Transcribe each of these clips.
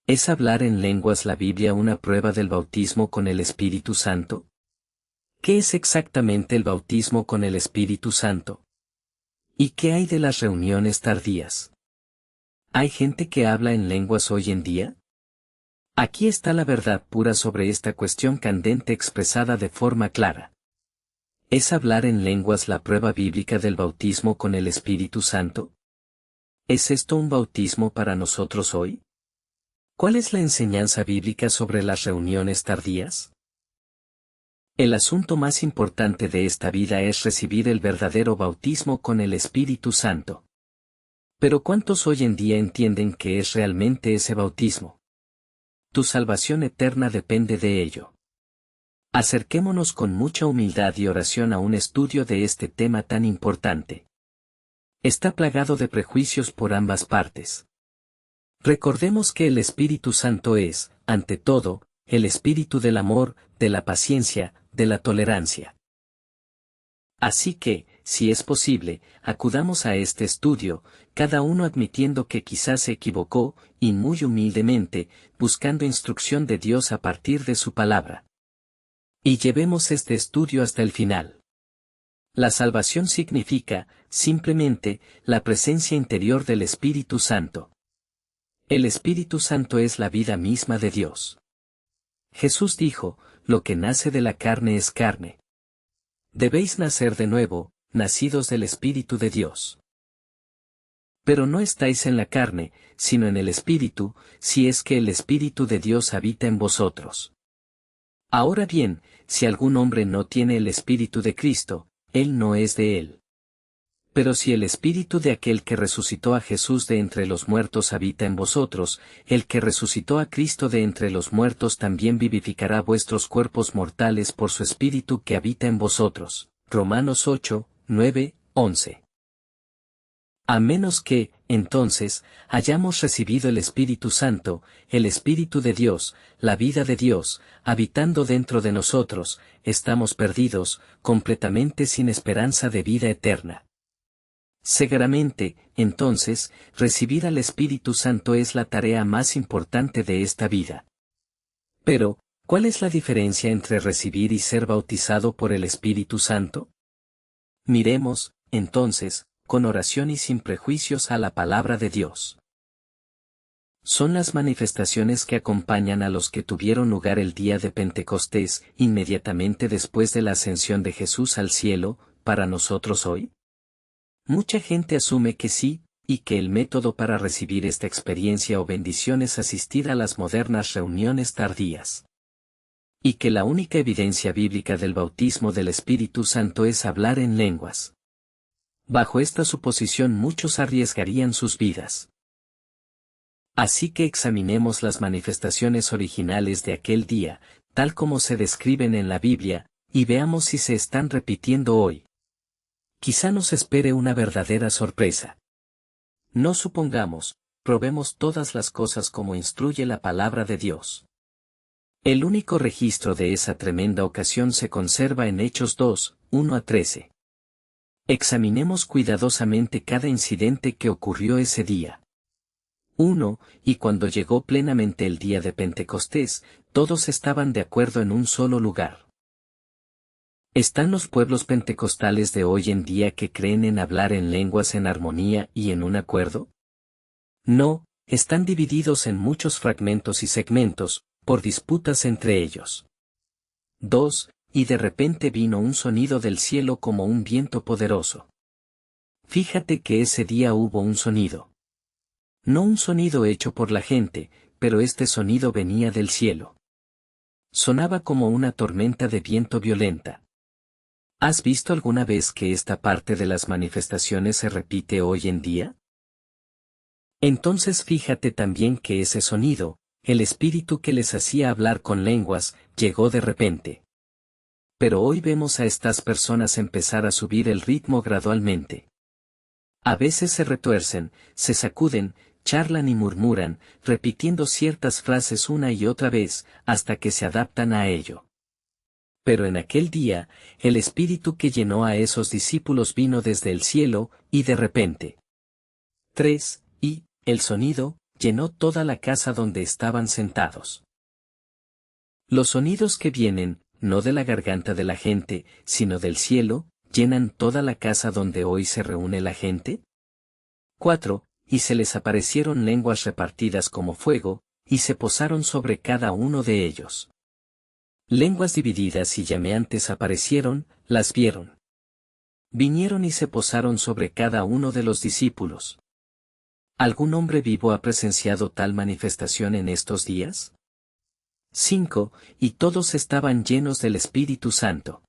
¿Es hablar en lenguas la Biblia una prueba del bautismo con el Espíritu Santo? ¿Qué es exactamente el bautismo con el Espíritu Santo? ¿Y qué hay de las reuniones tardías? ¿Hay gente que habla en lenguas hoy en día? Aquí está la verdad pura sobre esta cuestión candente expresada de forma clara. ¿Es hablar en lenguas la prueba bíblica del bautismo con el Espíritu Santo? ¿Es esto un bautismo para nosotros hoy? ¿Cuál es la enseñanza bíblica sobre las reuniones tardías? El asunto más importante de esta vida es recibir el verdadero bautismo con el Espíritu Santo. Pero ¿cuántos hoy en día entienden que es realmente ese bautismo? Tu salvación eterna depende de ello. Acerquémonos con mucha humildad y oración a un estudio de este tema tan importante. Está plagado de prejuicios por ambas partes. Recordemos que el Espíritu Santo es, ante todo, el espíritu del amor, de la paciencia, de la tolerancia. Así que, si es posible, acudamos a este estudio, cada uno admitiendo que quizás se equivocó, y muy humildemente, buscando instrucción de Dios a partir de su palabra. Y llevemos este estudio hasta el final. La salvación significa, simplemente, la presencia interior del Espíritu Santo. El Espíritu Santo es la vida misma de Dios. Jesús dijo, lo que nace de la carne es carne. Debéis nacer de nuevo, nacidos del Espíritu de Dios. Pero no estáis en la carne, sino en el Espíritu, si es que el Espíritu de Dios habita en vosotros. Ahora bien, si algún hombre no tiene el Espíritu de Cristo, él no es de él. Pero si el Espíritu de aquel que resucitó a Jesús de entre los muertos habita en vosotros, el que resucitó a Cristo de entre los muertos también vivificará vuestros cuerpos mortales por su Espíritu que habita en vosotros. Romanos 8, 9, 11. A menos que, entonces, hayamos recibido el Espíritu Santo, el Espíritu de Dios, la vida de Dios, habitando dentro de nosotros, estamos perdidos, completamente sin esperanza de vida eterna. Seguramente, entonces, recibir al Espíritu Santo es la tarea más importante de esta vida. Pero, ¿cuál es la diferencia entre recibir y ser bautizado por el Espíritu Santo? Miremos, entonces, con oración y sin prejuicios a la palabra de Dios. Son las manifestaciones que acompañan a los que tuvieron lugar el día de Pentecostés, inmediatamente después de la ascensión de Jesús al cielo, para nosotros hoy. Mucha gente asume que sí, y que el método para recibir esta experiencia o bendición es asistir a las modernas reuniones tardías. Y que la única evidencia bíblica del bautismo del Espíritu Santo es hablar en lenguas. Bajo esta suposición muchos arriesgarían sus vidas. Así que examinemos las manifestaciones originales de aquel día, tal como se describen en la Biblia, y veamos si se están repitiendo hoy. Quizá nos espere una verdadera sorpresa. No supongamos, probemos todas las cosas como instruye la palabra de Dios. El único registro de esa tremenda ocasión se conserva en Hechos 2, 1 a 13. Examinemos cuidadosamente cada incidente que ocurrió ese día. 1. Y cuando llegó plenamente el día de Pentecostés, todos estaban de acuerdo en un solo lugar. ¿Están los pueblos pentecostales de hoy en día que creen en hablar en lenguas en armonía y en un acuerdo? No, están divididos en muchos fragmentos y segmentos, por disputas entre ellos. 2. Y de repente vino un sonido del cielo como un viento poderoso. Fíjate que ese día hubo un sonido. No un sonido hecho por la gente, pero este sonido venía del cielo. Sonaba como una tormenta de viento violenta. ¿Has visto alguna vez que esta parte de las manifestaciones se repite hoy en día? Entonces fíjate también que ese sonido, el espíritu que les hacía hablar con lenguas, llegó de repente. Pero hoy vemos a estas personas empezar a subir el ritmo gradualmente. A veces se retuercen, se sacuden, charlan y murmuran, repitiendo ciertas frases una y otra vez, hasta que se adaptan a ello. Pero en aquel día, el espíritu que llenó a esos discípulos vino desde el cielo, y de repente. 3. Y, el sonido, llenó toda la casa donde estaban sentados. Los sonidos que vienen, no de la garganta de la gente, sino del cielo, llenan toda la casa donde hoy se reúne la gente. 4. Y se les aparecieron lenguas repartidas como fuego, y se posaron sobre cada uno de ellos. Lenguas divididas y llameantes aparecieron, las vieron. Vinieron y se posaron sobre cada uno de los discípulos. ¿Algún hombre vivo ha presenciado tal manifestación en estos días? 5. Y todos estaban llenos del Espíritu Santo.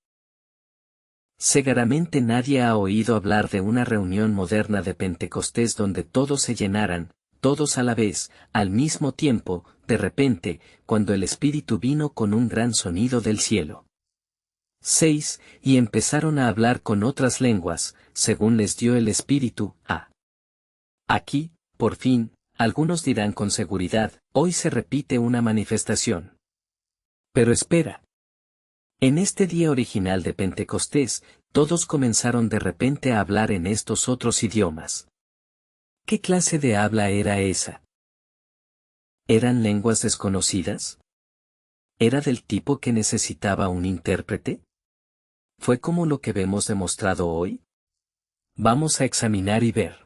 Seguramente nadie ha oído hablar de una reunión moderna de Pentecostés donde todos se llenaran, todos a la vez, al mismo tiempo, de repente, cuando el Espíritu vino con un gran sonido del cielo. 6. Y empezaron a hablar con otras lenguas, según les dio el Espíritu. Aquí, por fin, algunos dirán con seguridad, hoy se repite una manifestación. Pero espera. En este día original de Pentecostés, todos comenzaron de repente a hablar en estos otros idiomas. ¿Qué clase de habla era esa? ¿Eran lenguas desconocidas? ¿Era del tipo que necesitaba un intérprete? ¿Fue como lo que vemos demostrado hoy? Vamos a examinar y ver.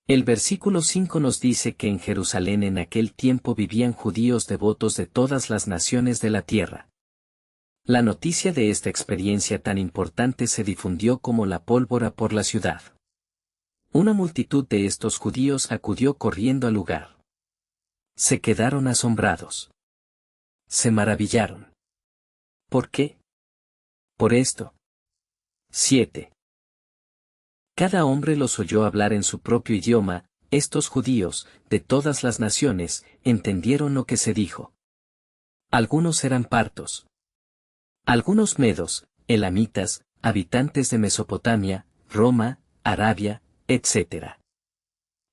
El versículo 5 nos dice que en Jerusalén en aquel tiempo vivían judíos devotos de todas las naciones de la tierra. La noticia de esta experiencia tan importante se difundió como la pólvora por la ciudad. Una multitud de estos judíos acudió corriendo al lugar. Se quedaron asombrados. Se maravillaron. ¿Por qué? Por esto. 7. Cada hombre los oyó hablar en su propio idioma. Estos judíos, de todas las naciones, entendieron lo que se dijo. Algunos eran partos. Algunos medos, elamitas, habitantes de Mesopotamia, Roma, Arabia, etc.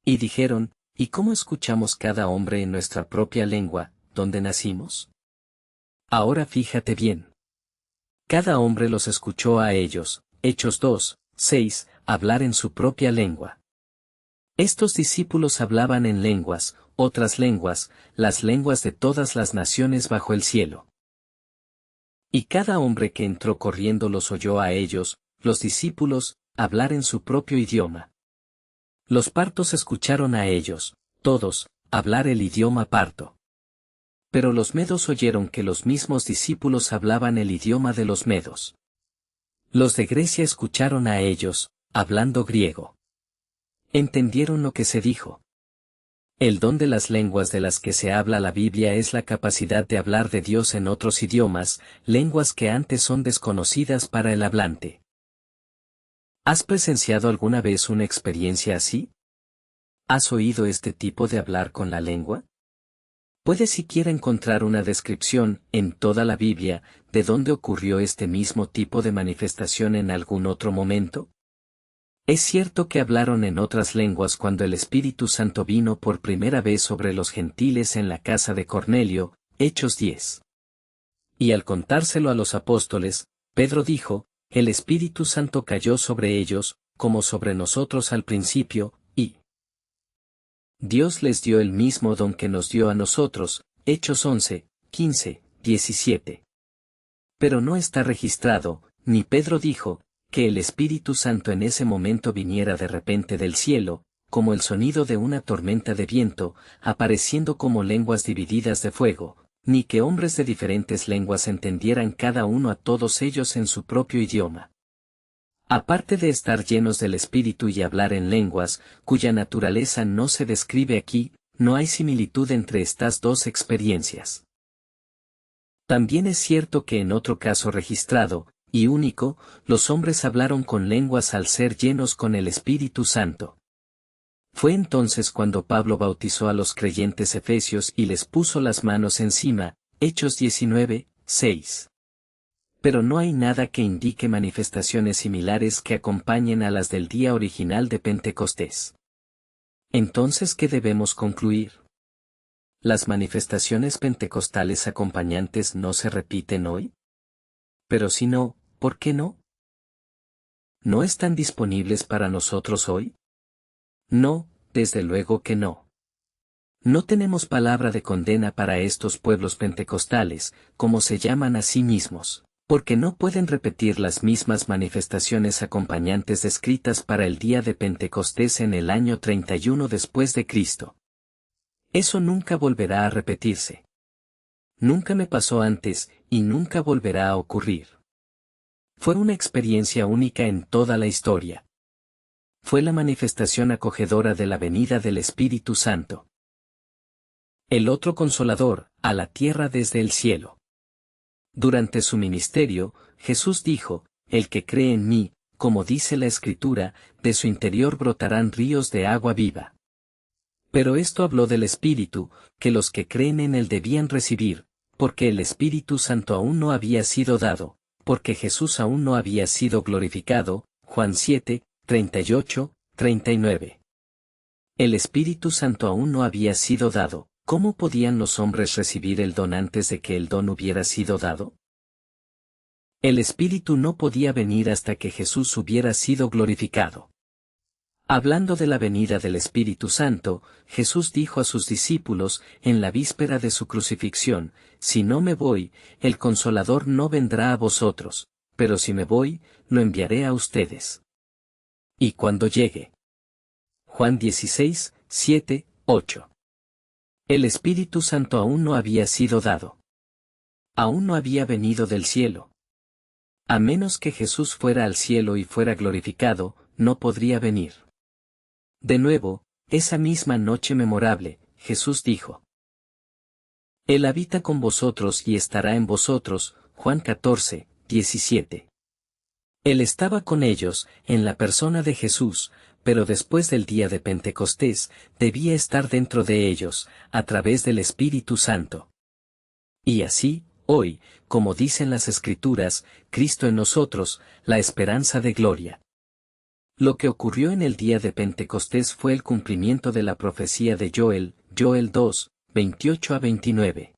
Y dijeron, ¿y cómo escuchamos cada hombre en nuestra propia lengua, donde nacimos? Ahora fíjate bien. Cada hombre los escuchó a ellos, Hechos 2, 6, hablar en su propia lengua. Estos discípulos hablaban en lenguas, otras lenguas, las lenguas de todas las naciones bajo el cielo. Y cada hombre que entró corriendo los oyó a ellos, los discípulos, hablar en su propio idioma. Los partos escucharon a ellos, todos, hablar el idioma parto. Pero los medos oyeron que los mismos discípulos hablaban el idioma de los medos. Los de Grecia escucharon a ellos, hablando griego. Entendieron lo que se dijo. El don de las lenguas de las que se habla la Biblia es la capacidad de hablar de Dios en otros idiomas, lenguas que antes son desconocidas para el hablante. ¿Has presenciado alguna vez una experiencia así? ¿Has oído este tipo de hablar con la lengua? ¿Puedes siquiera encontrar una descripción, en toda la Biblia, de dónde ocurrió este mismo tipo de manifestación en algún otro momento? Es cierto que hablaron en otras lenguas cuando el Espíritu Santo vino por primera vez sobre los gentiles en la casa de Cornelio, Hechos 10. Y al contárselo a los apóstoles, Pedro dijo, el Espíritu Santo cayó sobre ellos, como sobre nosotros al principio, y Dios les dio el mismo don que nos dio a nosotros, Hechos 11, 15, 17. Pero no está registrado, ni Pedro dijo, que el Espíritu Santo en ese momento viniera de repente del cielo, como el sonido de una tormenta de viento, apareciendo como lenguas divididas de fuego, ni que hombres de diferentes lenguas entendieran cada uno a todos ellos en su propio idioma. Aparte de estar llenos del Espíritu y hablar en lenguas, cuya naturaleza no se describe aquí, no hay similitud entre estas dos experiencias. También es cierto que en otro caso registrado, y único, los hombres hablaron con lenguas al ser llenos con el Espíritu Santo. Fue entonces cuando Pablo bautizó a los creyentes efesios y les puso las manos encima, Hechos 19, 6. Pero no hay nada que indique manifestaciones similares que acompañen a las del día original de Pentecostés. Entonces, ¿qué debemos concluir? ¿Las manifestaciones pentecostales acompañantes no se repiten hoy? Pero si no, ¿por qué no? ¿No están disponibles para nosotros hoy? No, desde luego que no. No tenemos palabra de condena para estos pueblos pentecostales, como se llaman a sí mismos, porque no pueden repetir las mismas manifestaciones acompañantes descritas para el día de Pentecostés en el año 31 después de Cristo. Eso nunca volverá a repetirse. Nunca me pasó antes, y nunca volverá a ocurrir. Fue una experiencia única en toda la historia. Fue la manifestación acogedora de la venida del Espíritu Santo. El otro Consolador, a la tierra desde el cielo. Durante su ministerio, Jesús dijo, el que cree en mí, como dice la Escritura, de su interior brotarán ríos de agua viva. Pero esto habló del Espíritu, que los que creen en él debían recibir, porque el Espíritu Santo aún no había sido dado, porque Jesús aún no había sido glorificado, Juan 7, 38, 39. El Espíritu Santo aún no había sido dado. ¿Cómo podían los hombres recibir el don antes de que el don hubiera sido dado? El Espíritu no podía venir hasta que Jesús hubiera sido glorificado. Hablando de la venida del Espíritu Santo, Jesús dijo a sus discípulos, en la víspera de su crucifixión, si no me voy, el Consolador no vendrá a vosotros, pero si me voy, lo enviaré a ustedes. Y cuando llegue. Juan 16, 7, 8. El Espíritu Santo aún no había sido dado. Aún no había venido del cielo. A menos que Jesús fuera al cielo y fuera glorificado, no podría venir. De nuevo, esa misma noche memorable, Jesús dijo: Él habita con vosotros y estará en vosotros, Juan 14, 17. Él estaba con ellos, en la persona de Jesús, pero después del día de Pentecostés, debía estar dentro de ellos, a través del Espíritu Santo. Y así, hoy, como dicen las Escrituras, Cristo en nosotros, la esperanza de gloria. Lo que ocurrió en el día de Pentecostés fue el cumplimiento de la profecía de Joel 2, 28 a 29.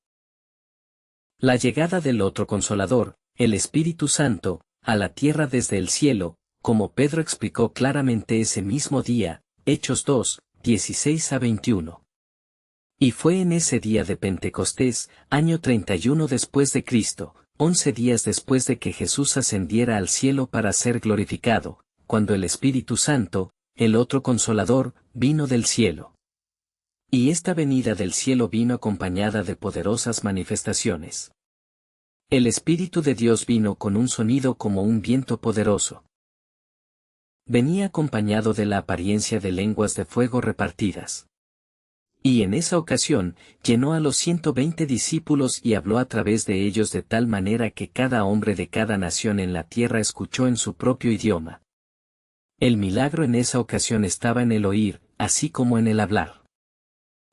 La llegada del otro Consolador, el Espíritu Santo, a la tierra desde el cielo, como Pedro explicó claramente ese mismo día, Hechos 2, 16 a 21. Y fue en ese día de Pentecostés, año 31 después de Cristo, 11 días después de que Jesús ascendiera al cielo para ser glorificado, cuando el Espíritu Santo, el otro Consolador, vino del cielo. Y esta venida del cielo vino acompañada de poderosas manifestaciones. El Espíritu de Dios vino con un sonido como un viento poderoso. Venía acompañado de la apariencia de lenguas de fuego repartidas. Y en esa ocasión, llenó a los 120 discípulos y habló a través de ellos de tal manera que cada hombre de cada nación en la tierra escuchó en su propio idioma. El milagro en esa ocasión estaba en el oír, así como en el hablar.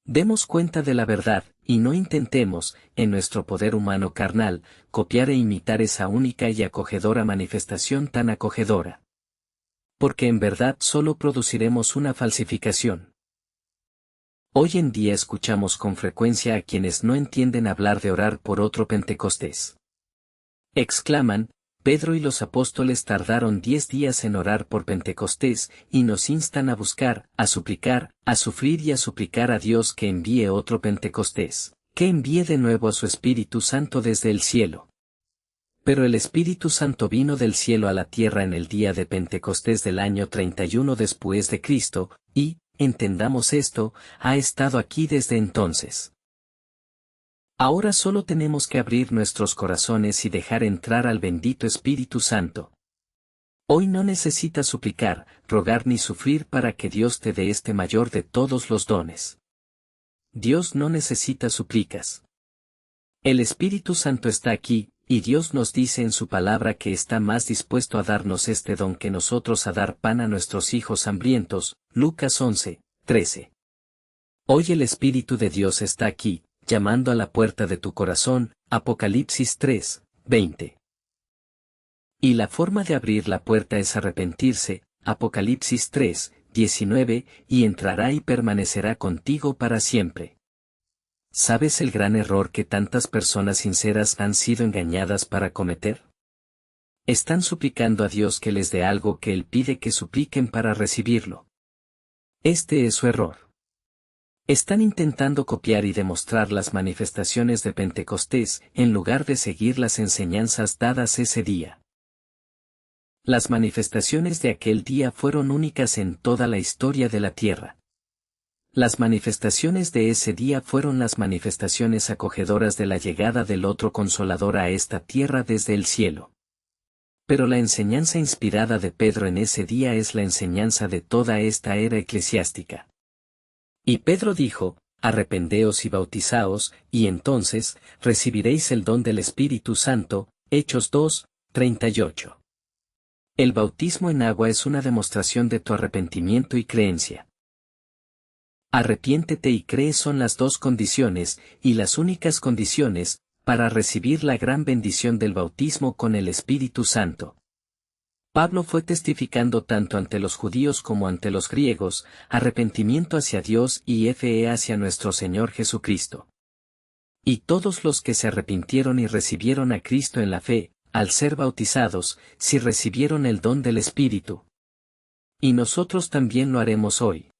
Demos cuenta de la verdad, y no intentemos, en nuestro poder humano carnal, copiar e imitar esa única y acogedora manifestación tan acogedora. Porque en verdad solo produciremos una falsificación. Hoy en día escuchamos con frecuencia a quienes no entienden hablar de orar por otro Pentecostés. Exclaman: Pedro y los apóstoles tardaron 10 días en orar por Pentecostés, y nos instan a buscar, a suplicar, a sufrir y a suplicar a Dios que envíe otro Pentecostés, que envíe de nuevo a su Espíritu Santo desde el cielo. Pero el Espíritu Santo vino del cielo a la tierra en el día de Pentecostés del año 31 después de Cristo, y, entendamos esto, ha estado aquí desde entonces. Ahora solo tenemos que abrir nuestros corazones y dejar entrar al bendito Espíritu Santo. Hoy no necesitas suplicar, rogar ni sufrir para que Dios te dé este mayor de todos los dones. Dios no necesita súplicas. El Espíritu Santo está aquí, y Dios nos dice en su palabra que está más dispuesto a darnos este don que nosotros a dar pan a nuestros hijos hambrientos, Lucas 11, 13. Hoy el Espíritu de Dios está aquí, llamando a la puerta de tu corazón, Apocalipsis 3, 20. Y la forma de abrir la puerta es arrepentirse, Apocalipsis 3, 19, y entrará y permanecerá contigo para siempre. ¿Sabes el gran error que tantas personas sinceras han sido engañadas para cometer? Están suplicando a Dios que les dé algo que Él pide que supliquen para recibirlo. Este es su error. Están intentando copiar y demostrar las manifestaciones de Pentecostés en lugar de seguir las enseñanzas dadas ese día. Las manifestaciones de aquel día fueron únicas en toda la historia de la tierra. Las manifestaciones de ese día fueron las manifestaciones acogedoras de la llegada del otro Consolador a esta tierra desde el cielo. Pero la enseñanza inspirada de Pedro en ese día es la enseñanza de toda esta era eclesiástica. Y Pedro dijo, arrependeos y bautizaos, y entonces, recibiréis el don del Espíritu Santo, Hechos 2, 38. El bautismo en agua es una demostración de tu arrepentimiento y creencia. Arrepiéntete y cree son las dos condiciones, y las únicas condiciones, para recibir la gran bendición del bautismo con el Espíritu Santo. Pablo fue testificando tanto ante los judíos como ante los griegos, arrepentimiento hacia Dios y fe hacia nuestro Señor Jesucristo. Y todos los que se arrepintieron y recibieron a Cristo en la fe, al ser bautizados, si recibieron el don del Espíritu. Y nosotros también lo haremos hoy.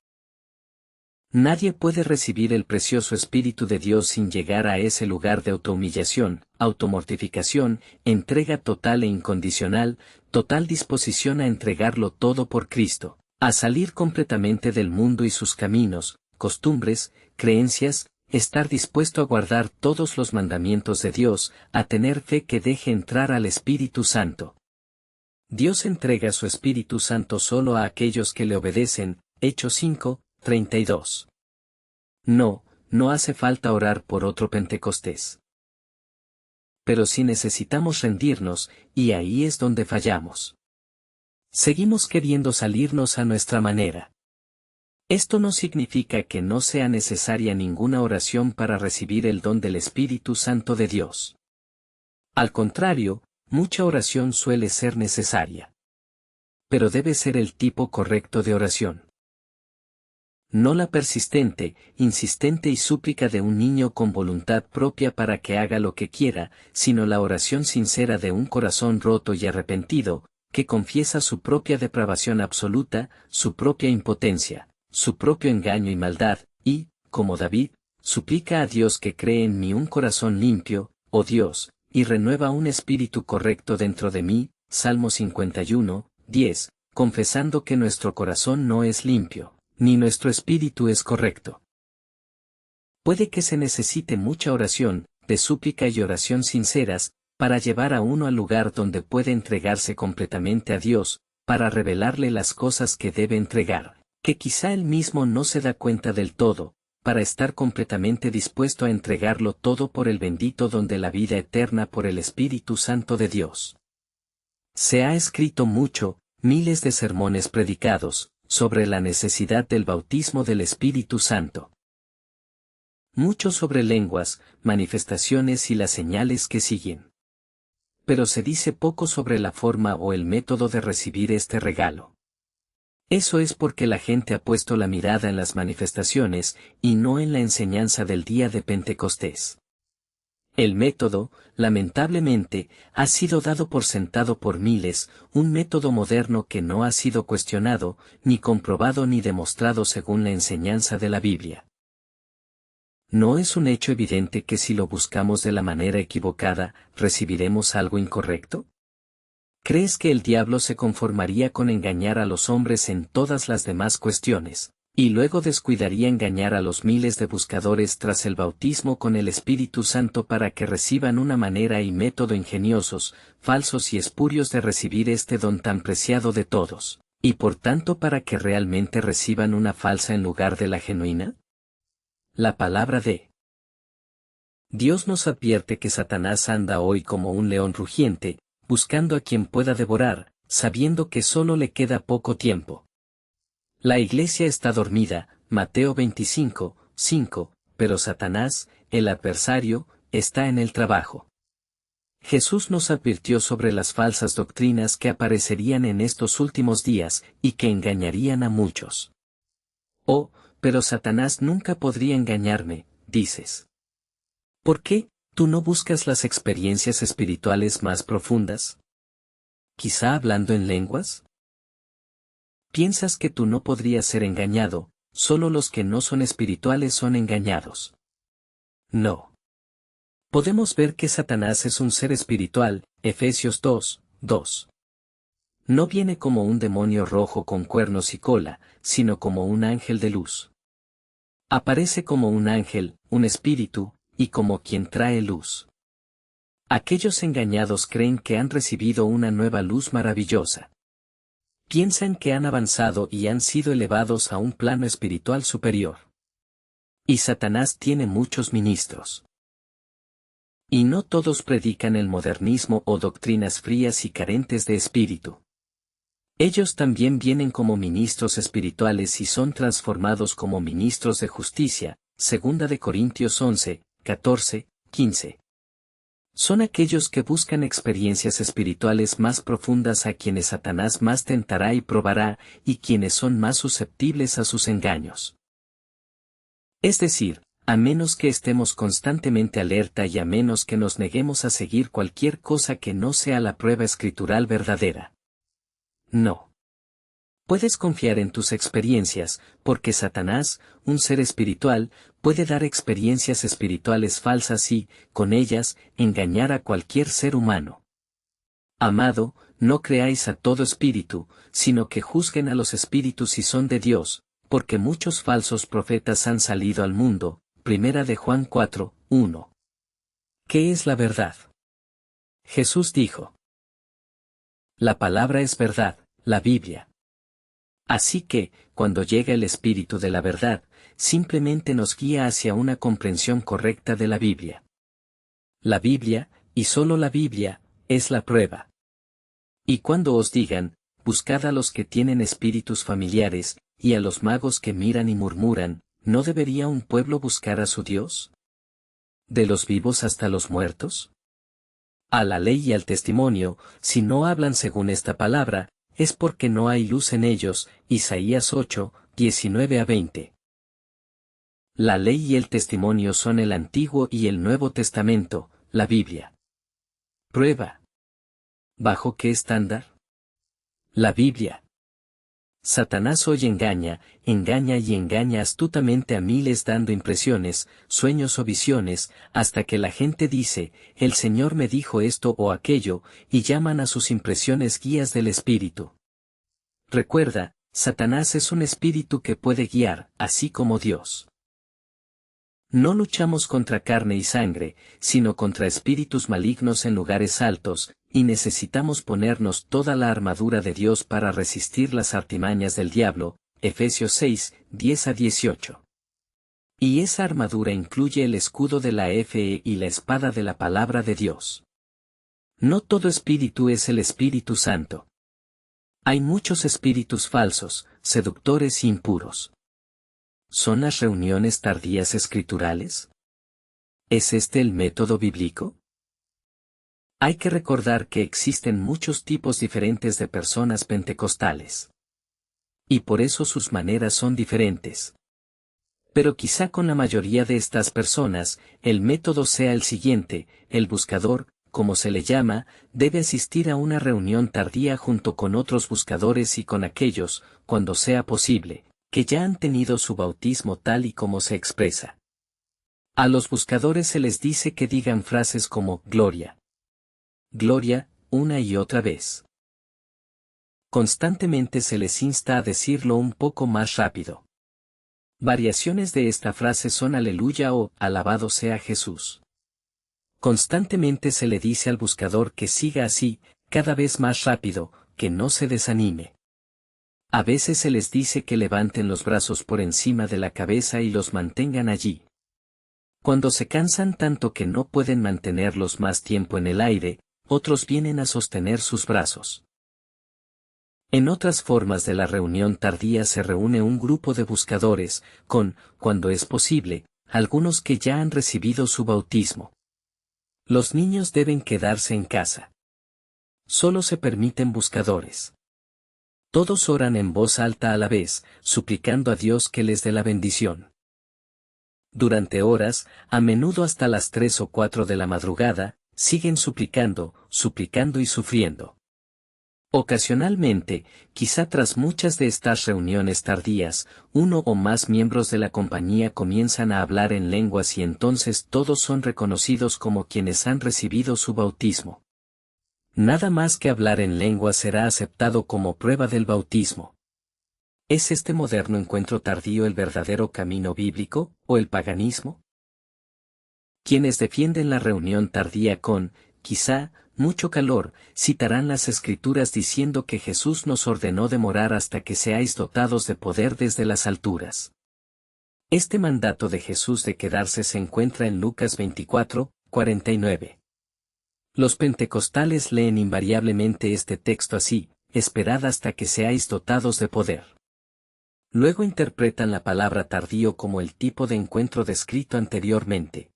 Nadie puede recibir el precioso Espíritu de Dios sin llegar a ese lugar de autohumillación, automortificación, entrega total e incondicional, total disposición a entregarlo todo por Cristo, a salir completamente del mundo y sus caminos, costumbres, creencias, estar dispuesto a guardar todos los mandamientos de Dios, a tener fe que deje entrar al Espíritu Santo. Dios entrega su Espíritu Santo solo a aquellos que le obedecen, Hechos 5, 32. No hace falta orar por otro Pentecostés. Pero sí necesitamos rendirnos, y ahí es donde fallamos. Seguimos queriendo salirnos a nuestra manera. Esto no significa que no sea necesaria ninguna oración para recibir el don del Espíritu Santo de Dios. Al contrario, mucha oración suele ser necesaria. Pero debe ser el tipo correcto de oración. No la persistente, insistente y súplica de un niño con voluntad propia para que haga lo que quiera, sino la oración sincera de un corazón roto y arrepentido, que confiesa su propia depravación absoluta, su propia impotencia, su propio engaño y maldad, y, como David, suplica a Dios que cree en mí un corazón limpio, oh Dios, y renueva un espíritu correcto dentro de mí, Salmo 51, 10, confesando que nuestro corazón no es limpio, ni nuestro espíritu es correcto. Puede que se necesite mucha oración, de súplica y oración sinceras, para llevar a uno al lugar donde puede entregarse completamente a Dios, para revelarle las cosas que debe entregar, que quizá él mismo no se da cuenta del todo, para estar completamente dispuesto a entregarlo todo por el bendito don de la vida eterna por el Espíritu Santo de Dios. Se ha escrito mucho, miles de sermones predicados, sobre la necesidad del bautismo del Espíritu Santo. Mucho sobre lenguas, manifestaciones y las señales que siguen. Pero se dice poco sobre la forma o el método de recibir este regalo. Eso es porque la gente ha puesto la mirada en las manifestaciones y no en la enseñanza del día de Pentecostés. El método, lamentablemente, ha sido dado por sentado por miles, un método moderno que no ha sido cuestionado, ni comprobado ni demostrado según la enseñanza de la Biblia. ¿No es un hecho evidente que si lo buscamos de la manera equivocada, recibiremos algo incorrecto? ¿Crees que el diablo se conformaría con engañar a los hombres en todas las demás cuestiones, y luego descuidaría engañar a los miles de buscadores tras el bautismo con el Espíritu Santo para que reciban una manera y método ingeniosos, falsos y espurios de recibir este don tan preciado de todos, y por tanto para que realmente reciban una falsa en lugar de la genuina? La palabra de Dios nos advierte que Satanás anda hoy como un león rugiente, buscando a quien pueda devorar, sabiendo que solo le queda poco tiempo. La iglesia está dormida, Mateo 25, 5, pero Satanás, el adversario, está en el trabajo. Jesús nos advirtió sobre las falsas doctrinas que aparecerían en estos últimos días y que engañarían a muchos. Oh, pero Satanás nunca podría engañarme, dices. ¿Por qué? ¿Tú no buscas las experiencias espirituales más profundas? ¿Quizá hablando en lenguas? ¿Piensas que tú no podrías ser engañado, solo los que no son espirituales son engañados. No. Podemos ver que Satanás es un ser espiritual, Efesios 2, 2. No viene como un demonio rojo con cuernos y cola, sino como un ángel de luz. Aparece como un ángel, un espíritu, y como quien trae luz. Aquellos engañados creen que han recibido una nueva luz maravillosa. Piensan que han avanzado y han sido elevados a un plano espiritual superior. Y Satanás tiene muchos ministros. Y no todos predican el modernismo o doctrinas frías y carentes de espíritu. Ellos también vienen como ministros espirituales y son transformados como ministros de justicia, 2 de Corintios 11, 14, 15. Son aquellos que buscan experiencias espirituales más profundas a quienes Satanás más tentará y probará, y quienes son más susceptibles a sus engaños. Es decir, a menos que estemos constantemente alerta y a menos que nos neguemos a seguir cualquier cosa que no sea la prueba escritural verdadera. No. Puedes confiar en tus experiencias, porque Satanás, un ser espiritual, puede dar experiencias espirituales falsas y, con ellas, engañar a cualquier ser humano. Amado, no creáis a todo espíritu, sino que juzguen a los espíritus si son de Dios, porque muchos falsos profetas han salido al mundo. 1 de Juan 4, 1. ¿Qué es la verdad? Jesús dijo: la palabra es verdad, la Biblia. Así que, cuando llega el Espíritu de la verdad, simplemente nos guía hacia una comprensión correcta de la Biblia. La Biblia, y solo la Biblia, es la prueba. Y cuando os digan, buscad a los que tienen espíritus familiares, y a los magos que miran y murmuran, ¿no debería un pueblo buscar a su Dios? ¿De los vivos hasta los muertos? A la ley y al testimonio, si no hablan según esta palabra, es porque no hay luz en ellos. Isaías 8, 19 a 20. La ley y el testimonio son el Antiguo y el Nuevo Testamento, la Biblia. Prueba. ¿Bajo qué estándar? La Biblia. Satanás hoy engaña y engaña astutamente a miles dando impresiones, sueños o visiones, hasta que la gente dice, el Señor me dijo esto o aquello, y llaman a sus impresiones guías del espíritu. Recuerda, Satanás es un espíritu que puede guiar, así como Dios. No luchamos contra carne y sangre, sino contra espíritus malignos en lugares altos, y necesitamos ponernos toda la armadura de Dios para resistir las artimañas del diablo, Efesios 6, 10 a 18. Y esa armadura incluye el escudo de la fe y la espada de la palabra de Dios. No todo espíritu es el Espíritu Santo. Hay muchos espíritus falsos, seductores e impuros. ¿Son las reuniones tardías escriturales? ¿Es este el método bíblico? Hay que recordar que existen muchos tipos diferentes de personas pentecostales. Y por eso sus maneras son diferentes. Pero quizá con la mayoría de estas personas, el método sea el siguiente: el buscador, como se le llama, debe asistir a una reunión tardía junto con otros buscadores y con aquellos, cuando sea posible, que ya han tenido su bautismo tal y como se expresa. A los buscadores se les dice que digan frases como gloria, gloria, una y otra vez. Constantemente se les insta a decirlo un poco más rápido. Variaciones de esta frase son aleluya o alabado sea Jesús. Constantemente se le dice al buscador que siga así, cada vez más rápido, que no se desanime. A veces se les dice que levanten los brazos por encima de la cabeza y los mantengan allí. Cuando se cansan tanto que no pueden mantenerlos más tiempo en el aire, otros vienen a sostener sus brazos. En otras formas de la reunión tardía se reúne un grupo de buscadores, cuando es posible, algunos que ya han recibido su bautismo. Los niños deben quedarse en casa. Solo se permiten buscadores. Todos oran en voz alta a la vez, suplicando a Dios que les dé la bendición. Durante horas, a menudo hasta las 3 o 4 de la madrugada, siguen suplicando y sufriendo. Ocasionalmente, quizá tras muchas de estas reuniones tardías, uno o más miembros de la compañía comienzan a hablar en lenguas y entonces todos son reconocidos como quienes han recibido su bautismo. Nada más que hablar en lenguas será aceptado como prueba del bautismo. ¿Es este moderno encuentro tardío el verdadero camino bíblico, o el paganismo? Quienes defienden la reunión tardía con, quizá, mucho calor, citarán las Escrituras diciendo que Jesús nos ordenó demorar hasta que seáis dotados de poder desde las alturas. Este mandato de Jesús de quedarse se encuentra en Lucas 24, 49. Los pentecostales leen invariablemente este texto así: esperad hasta que seáis dotados de poder. Luego interpretan la palabra tardío como el tipo de encuentro descrito anteriormente.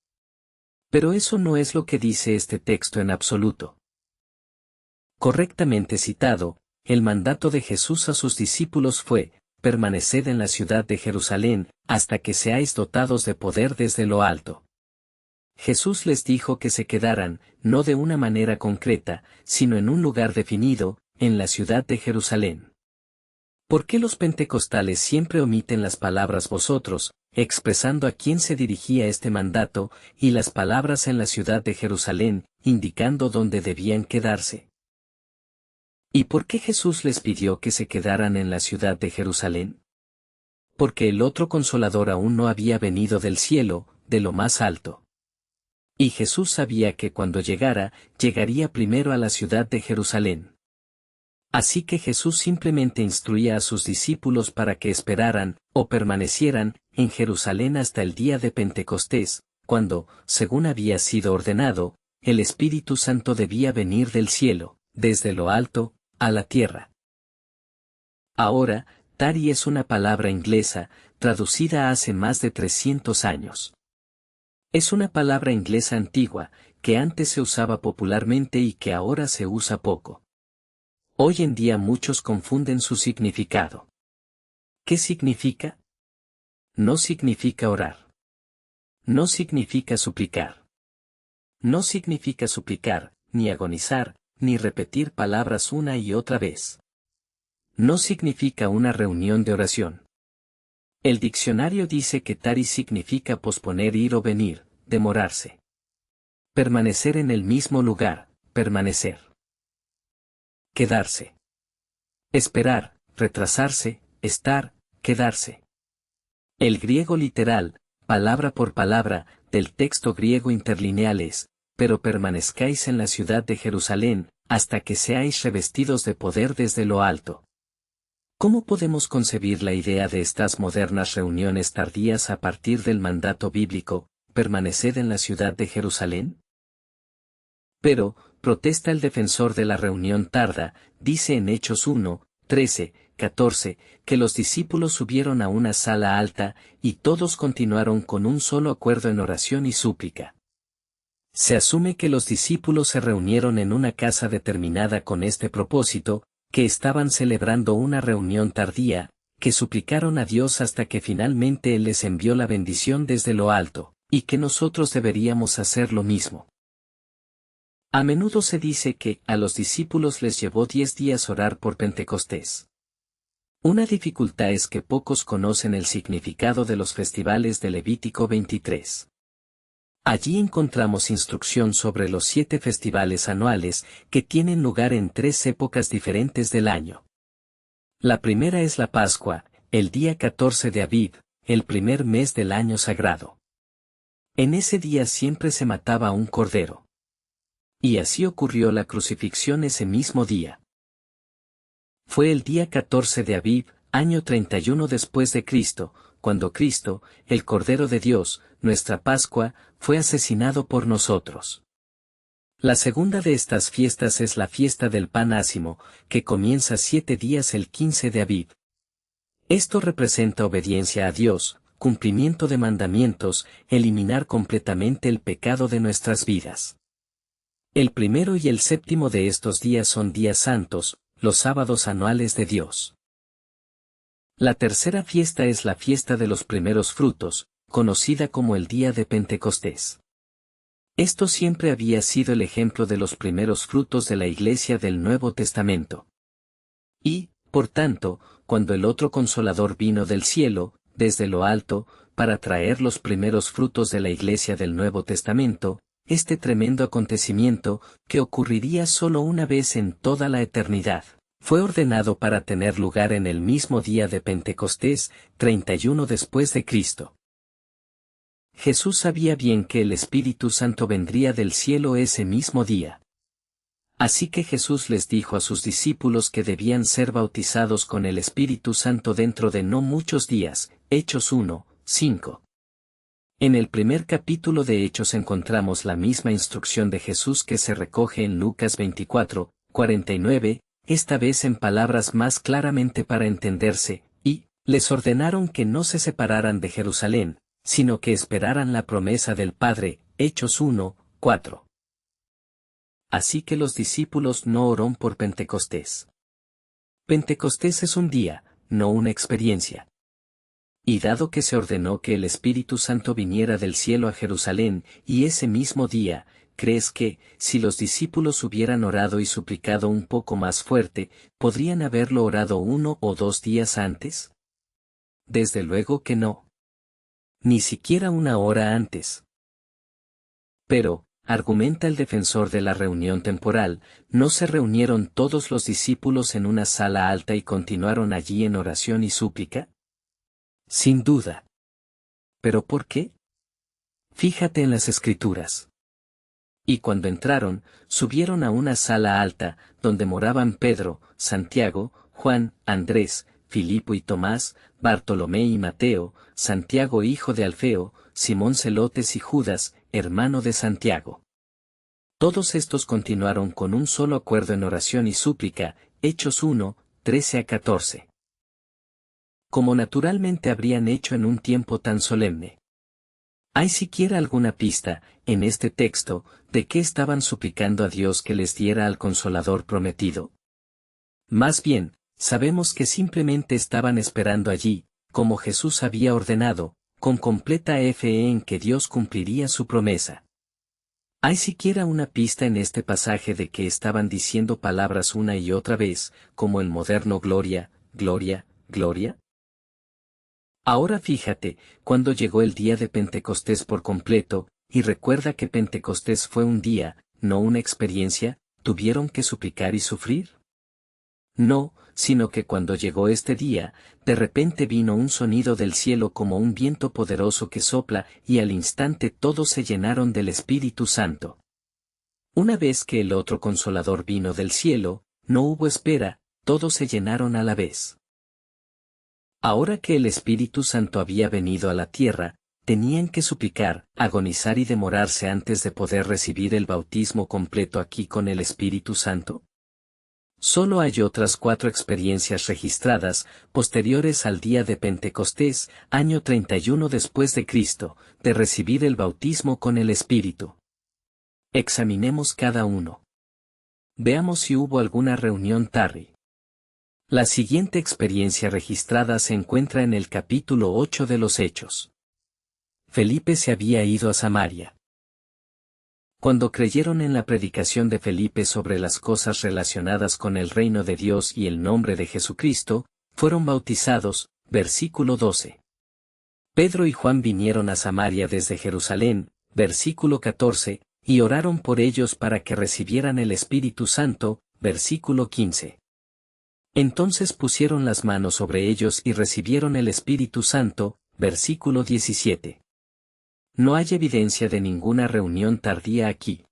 Pero eso no es lo que dice este texto en absoluto. Correctamente citado, el mandato de Jesús a sus discípulos fue: permaneced en la ciudad de Jerusalén, hasta que seáis dotados de poder desde lo alto. Jesús les dijo que se quedaran, no de una manera concreta, sino en un lugar definido, en la ciudad de Jerusalén. ¿Por qué los pentecostales siempre omiten las palabras vosotros, expresando a quién se dirigía este mandato, y las palabras en la ciudad de Jerusalén, indicando dónde debían quedarse? ¿Y por qué Jesús les pidió que se quedaran en la ciudad de Jerusalén? Porque el otro Consolador aún no había venido del cielo, de lo más alto. Y Jesús sabía que cuando llegara, llegaría primero a la ciudad de Jerusalén. Así que Jesús simplemente instruía a sus discípulos para que esperaran, o permanecieran, en Jerusalén hasta el día de Pentecostés, cuando, según había sido ordenado, el Espíritu Santo debía venir del cielo, desde lo alto, a la tierra. Ahora, Tari es una palabra inglesa, traducida hace más de 300 años. Es una palabra inglesa antigua, que antes se usaba popularmente y que ahora se usa poco. Hoy en día muchos confunden su significado. ¿Qué significa? No significa orar. No significa suplicar. No significa suplicar, ni agonizar, ni repetir palabras una y otra vez. No significa una reunión de oración. El diccionario dice que tari significa posponer, ir o venir, demorarse. Permanecer en el mismo lugar, permanecer. Quedarse. Esperar, retrasarse, estar, quedarse. El griego literal, palabra por palabra, del texto griego interlineal es: pero permanezcáis en la ciudad de Jerusalén, hasta que seáis revestidos de poder desde lo alto. ¿Cómo podemos concebir la idea de estas modernas reuniones tardías a partir del mandato bíblico: permaneced en la ciudad de Jerusalén? Pero, protesta el defensor de la reunión tarda, dice en Hechos 1, 13, 14, que los discípulos subieron a una sala alta, y todos continuaron con un solo acuerdo en oración y súplica. Se asume que los discípulos se reunieron en una casa determinada con este propósito, que estaban celebrando una reunión tardía, que suplicaron a Dios hasta que finalmente Él les envió la bendición desde lo alto, y que nosotros deberíamos hacer lo mismo. A menudo se dice que a los discípulos les llevó 10 días orar por Pentecostés. Una dificultad es que pocos conocen el significado de los festivales de Levítico 23. Allí encontramos instrucción sobre los 7 festivales anuales, que tienen lugar en 3 épocas diferentes del año. La primera es la Pascua, el día 14 de Abib, el primer mes del año sagrado. En ese día siempre se mataba un cordero. Y así ocurrió la crucifixión ese mismo día. Fue el día 14 de Abib, año 31 después de Cristo, cuando Cristo, el Cordero de Dios, nuestra Pascua, fue asesinado por nosotros. La segunda de estas fiestas es la fiesta del pan ácimo, que comienza 7 días el 15 de Abib. Esto representa obediencia a Dios, cumplimiento de mandamientos, eliminar completamente el pecado de nuestras vidas. El primero y el séptimo de estos días son días santos, los sábados anuales de Dios. La tercera fiesta es la fiesta de los primeros frutos, conocida como el día de Pentecostés. Esto siempre había sido el ejemplo de los primeros frutos de la Iglesia del Nuevo Testamento. Y, por tanto, cuando el otro Consolador vino del cielo, desde lo alto, para traer los primeros frutos de la Iglesia del Nuevo Testamento, este tremendo acontecimiento, que ocurriría solo una vez en toda la eternidad, fue ordenado para tener lugar en el mismo día de Pentecostés, 31 después de Cristo. Jesús sabía bien que el Espíritu Santo vendría del cielo ese mismo día. Así que Jesús les dijo a sus discípulos que debían ser bautizados con el Espíritu Santo dentro de no muchos días, Hechos 1, 5. En el primer capítulo de Hechos encontramos la misma instrucción de Jesús que se recoge en Lucas 24, 49, esta vez en palabras más claramente para entenderse, y les ordenaron que no se separaran de Jerusalén, sino que esperaran la promesa del Padre, Hechos 1, 4. Así que los discípulos no oraron por Pentecostés. Pentecostés es un día, no una experiencia. Y dado que se ordenó que el Espíritu Santo viniera del cielo a Jerusalén, y ese mismo día, ¿crees que, si los discípulos hubieran orado y suplicado un poco más fuerte, podrían haberlo orado 1 o 2 días antes? Desde luego que no. Ni siquiera una hora antes. Pero, argumenta el defensor de la reunión temporal, ¿no se reunieron todos los discípulos en una sala alta y continuaron allí en oración y súplica? Sin duda. ¿Pero por qué? Fíjate en las Escrituras. Y cuando entraron, subieron a una sala alta, donde moraban Pedro, Santiago, Juan, Andrés, Filipo y Tomás, Bartolomé y Mateo, Santiago hijo de Alfeo, Simón Celotes y Judas, hermano de Santiago. Todos estos continuaron con un solo acuerdo en oración y súplica, Hechos 1, 13 a 14. Como naturalmente habrían hecho en un tiempo tan solemne. ¿Hay siquiera alguna pista, en este texto, de qué estaban suplicando a Dios que les diera al Consolador prometido? Más bien, sabemos que simplemente estaban esperando allí, como Jesús había ordenado, con completa fe en que Dios cumpliría su promesa. ¿Hay siquiera una pista en este pasaje de que estaban diciendo palabras una y otra vez, como el moderno gloria, gloria, gloria? Ahora fíjate, cuando llegó el día de Pentecostés por completo, y recuerda que Pentecostés fue un día, no una experiencia, ¿tuvieron que suplicar y sufrir? No, sino que cuando llegó este día, de repente vino un sonido del cielo como un viento poderoso que sopla, y al instante todos se llenaron del Espíritu Santo. Una vez que el otro Consolador vino del cielo, no hubo espera, todos se llenaron a la vez. Ahora que el Espíritu Santo había venido a la tierra, tenían que suplicar, agonizar y demorarse antes de poder recibir el bautismo completo aquí con el Espíritu Santo. Solo hay otras 4 experiencias registradas, posteriores al día de Pentecostés, año 31 después de Cristo, de recibir el bautismo con el Espíritu. Examinemos cada uno. Veamos si hubo alguna reunión tarry. La siguiente experiencia registrada se encuentra en el capítulo 8 de los Hechos. Felipe se había ido a Samaria. Cuando creyeron en la predicación de Felipe sobre las cosas relacionadas con el reino de Dios y el nombre de Jesucristo, fueron bautizados, versículo 12. Pedro y Juan vinieron a Samaria desde Jerusalén, versículo 14, y oraron por ellos para que recibieran el Espíritu Santo, versículo 15. Entonces pusieron las manos sobre ellos y recibieron el Espíritu Santo, versículo 17. No hay evidencia de ninguna reunión tardía aquí.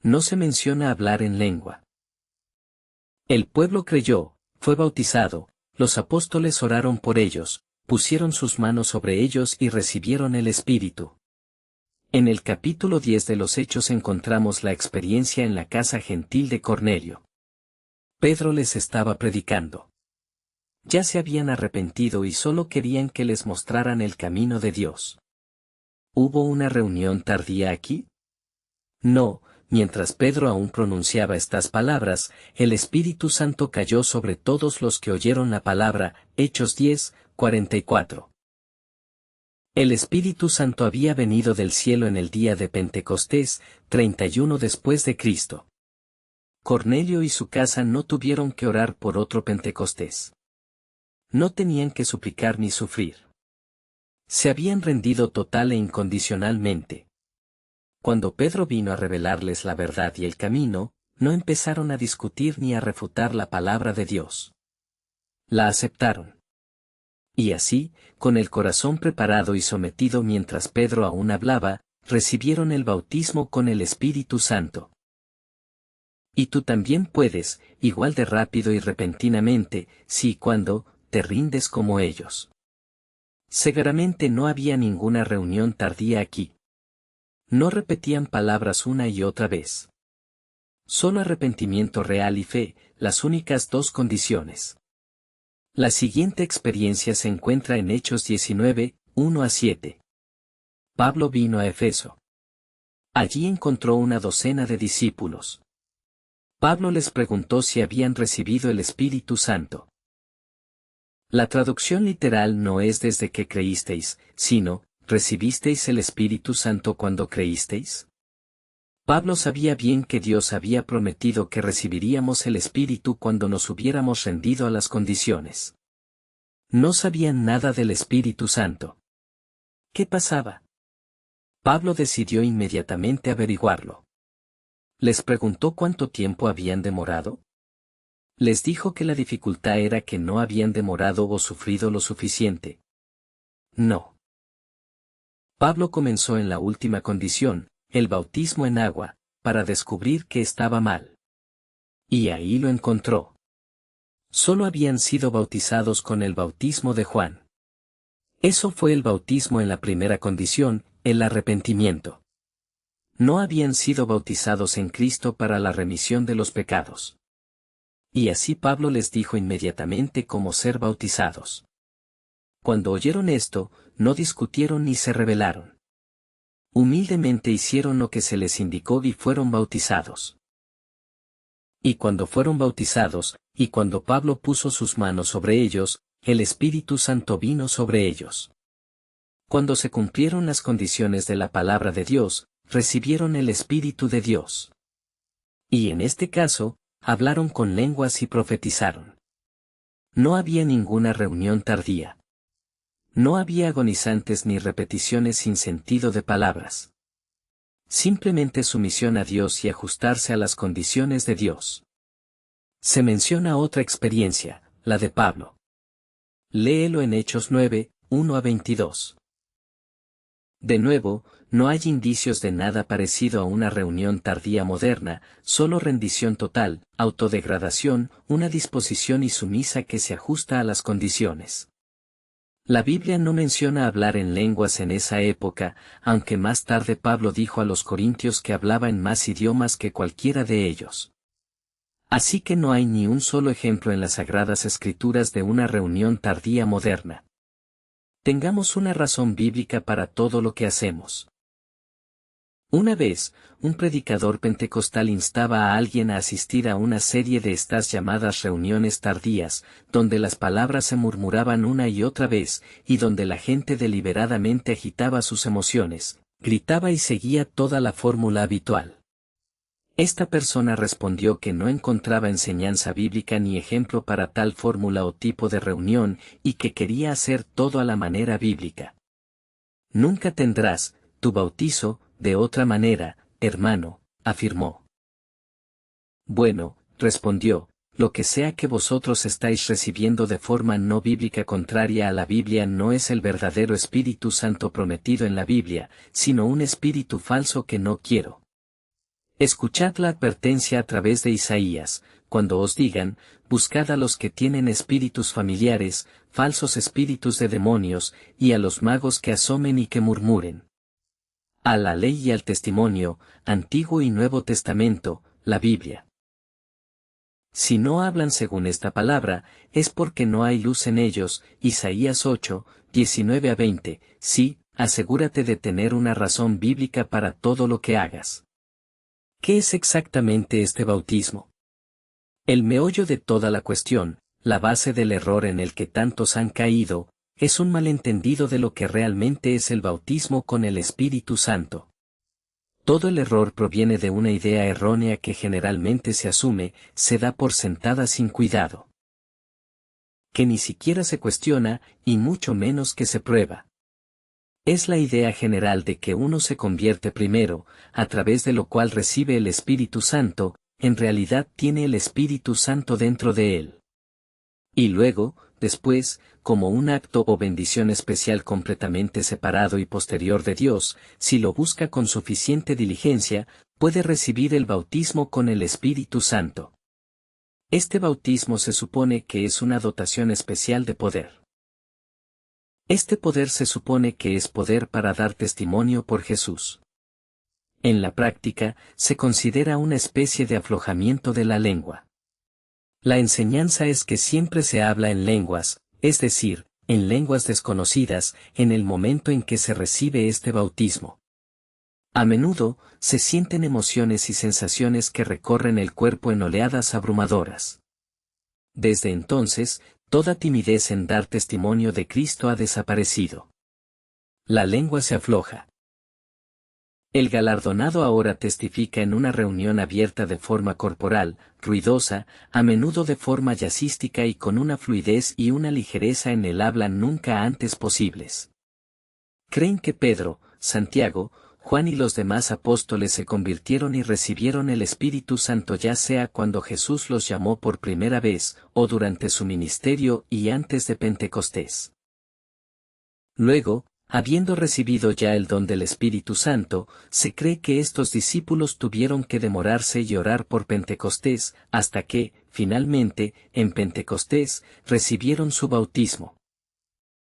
No se menciona hablar en lengua. El pueblo creyó, fue bautizado, los apóstoles oraron por ellos, pusieron sus manos sobre ellos y recibieron el Espíritu. En el capítulo 10 de los Hechos encontramos la experiencia en la casa gentil de Cornelio. Pedro les estaba predicando. Ya se habían arrepentido y solo querían que les mostraran el camino de Dios. ¿Hubo una reunión tardía aquí? No, mientras Pedro aún pronunciaba estas palabras, el Espíritu Santo cayó sobre todos los que oyeron la palabra, Hechos 10, 44. El Espíritu Santo había venido del cielo en el día de Pentecostés, 31 después de Cristo. Cornelio y su casa no tuvieron que orar por otro Pentecostés. No tenían que suplicar ni sufrir. Se habían rendido total e incondicionalmente. Cuando Pedro vino a revelarles la verdad y el camino, no empezaron a discutir ni a refutar la palabra de Dios. La aceptaron. Y así, con el corazón preparado y sometido mientras Pedro aún hablaba, recibieron el bautismo con el Espíritu Santo. Y tú también puedes, igual de rápido y repentinamente, si y cuando, te rindes como ellos. Seguramente no había ninguna reunión tardía aquí. No repetían palabras una y otra vez. Solo arrepentimiento real y fe, las únicas dos condiciones. La siguiente experiencia se encuentra en Hechos 19, 1-7. Pablo vino a Efeso. Allí encontró una docena de discípulos. Pablo les preguntó si habían recibido el Espíritu Santo. La traducción literal no es desde que creísteis, sino, ¿recibisteis el Espíritu Santo cuando creísteis? Pablo sabía bien que Dios había prometido que recibiríamos el Espíritu cuando nos hubiéramos rendido a las condiciones. No sabían nada del Espíritu Santo. ¿Qué pasaba? Pablo decidió inmediatamente averiguarlo. Les preguntó cuánto tiempo habían demorado. Les dijo que la dificultad era que no habían demorado o sufrido lo suficiente. No. Pablo comenzó en la última condición, el bautismo en agua, para descubrir que estaba mal. Y ahí lo encontró. Solo habían sido bautizados con el bautismo de Juan. Eso fue el bautismo en la primera condición, el arrepentimiento. No habían sido bautizados en Cristo para la remisión de los pecados. Y así Pablo les dijo inmediatamente cómo ser bautizados. Cuando oyeron esto, no discutieron ni se rebelaron. Humildemente hicieron lo que se les indicó y fueron bautizados. Y cuando fueron bautizados, y cuando Pablo puso sus manos sobre ellos, el Espíritu Santo vino sobre ellos. Cuando se cumplieron las condiciones de la palabra de Dios, recibieron el Espíritu de Dios. Y en este caso, hablaron con lenguas y profetizaron. No había ninguna reunión tardía. No había agonizantes ni repeticiones sin sentido de palabras. Simplemente sumisión a Dios y ajustarse a las condiciones de Dios. Se menciona otra experiencia, la de Pablo. Léelo en Hechos 9, 1-22. De nuevo, no hay indicios de nada parecido a una reunión tardía moderna, solo rendición total, autodegradación, una disposición y sumisa que se ajusta a las condiciones. La Biblia no menciona hablar en lenguas en esa época, aunque más tarde Pablo dijo a los corintios que hablaba en más idiomas que cualquiera de ellos. Así que no hay ni un solo ejemplo en las Sagradas Escrituras de una reunión tardía moderna. Tengamos una razón bíblica para todo lo que hacemos. Una vez, un predicador pentecostal instaba a alguien a asistir a una serie de estas llamadas reuniones tardías, donde las palabras se murmuraban una y otra vez, y donde la gente deliberadamente agitaba sus emociones, gritaba y seguía toda la fórmula habitual. Esta persona respondió que no encontraba enseñanza bíblica ni ejemplo para tal fórmula o tipo de reunión, y que quería hacer todo a la manera bíblica. Nunca tendrás, tu bautizo, de otra manera, hermano, afirmó. Bueno, respondió, lo que sea que vosotros estáis recibiendo de forma no bíblica contraria a la Biblia no es el verdadero Espíritu Santo prometido en la Biblia, sino un espíritu falso que no quiero. Escuchad la advertencia a través de Isaías, cuando os digan, buscad a los que tienen espíritus familiares, falsos espíritus de demonios, y a los magos que asomen y que murmuren. A la ley y al testimonio, Antiguo y Nuevo Testamento, la Biblia. Si no hablan según esta palabra, es porque no hay luz en ellos, Isaías 8, 19-20, sí, asegúrate de tener una razón bíblica para todo lo que hagas. ¿Qué es exactamente este bautismo? El meollo de toda la cuestión, la base del error en el que tantos han caído, es un malentendido de lo que realmente es el bautismo con el Espíritu Santo. Todo el error proviene de una idea errónea que generalmente se asume, se da por sentada sin cuidado, que ni siquiera se cuestiona, y mucho menos que se prueba. Es la idea general de que uno se convierte primero, a través de lo cual recibe el Espíritu Santo, en realidad tiene el Espíritu Santo dentro de él. Y luego, después, como un acto o bendición especial completamente separado y posterior de Dios, si lo busca con suficiente diligencia, puede recibir el bautismo con el Espíritu Santo. Este bautismo se supone que es una dotación especial de poder. Este poder se supone que es poder para dar testimonio por Jesús. En la práctica, se considera una especie de aflojamiento de la lengua. La enseñanza es que siempre se habla en lenguas, es decir, en lenguas desconocidas, en el momento en que se recibe este bautismo. A menudo, se sienten emociones y sensaciones que recorren el cuerpo en oleadas abrumadoras. Desde entonces, toda timidez en dar testimonio de Cristo ha desaparecido. La lengua se afloja. El galardonado ahora testifica en una reunión abierta de forma corporal, ruidosa, a menudo de forma jazzística y con una fluidez y una ligereza en el habla nunca antes posibles. Creen que Pedro, Santiago, Juan y los demás apóstoles se convirtieron y recibieron el Espíritu Santo ya sea cuando Jesús los llamó por primera vez, o durante su ministerio y antes de Pentecostés. Luego, habiendo recibido ya el don del Espíritu Santo, se cree que estos discípulos tuvieron que demorarse y orar por Pentecostés, hasta que, finalmente, en Pentecostés, recibieron su bautismo.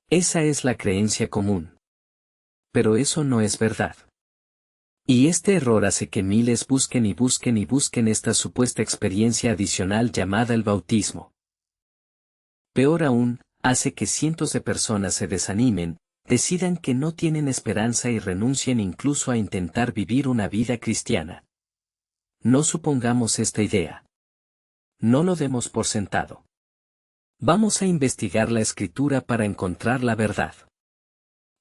Esa es la creencia común. Pero eso no es verdad. Y este error hace que miles busquen y busquen y busquen esta supuesta experiencia adicional llamada el bautismo. Peor aún, hace que cientos de personas se desanimen, decidan que no tienen esperanza y renuncien incluso a intentar vivir una vida cristiana. No supongamos esta idea. No lo demos por sentado. Vamos a investigar la Escritura para encontrar la verdad.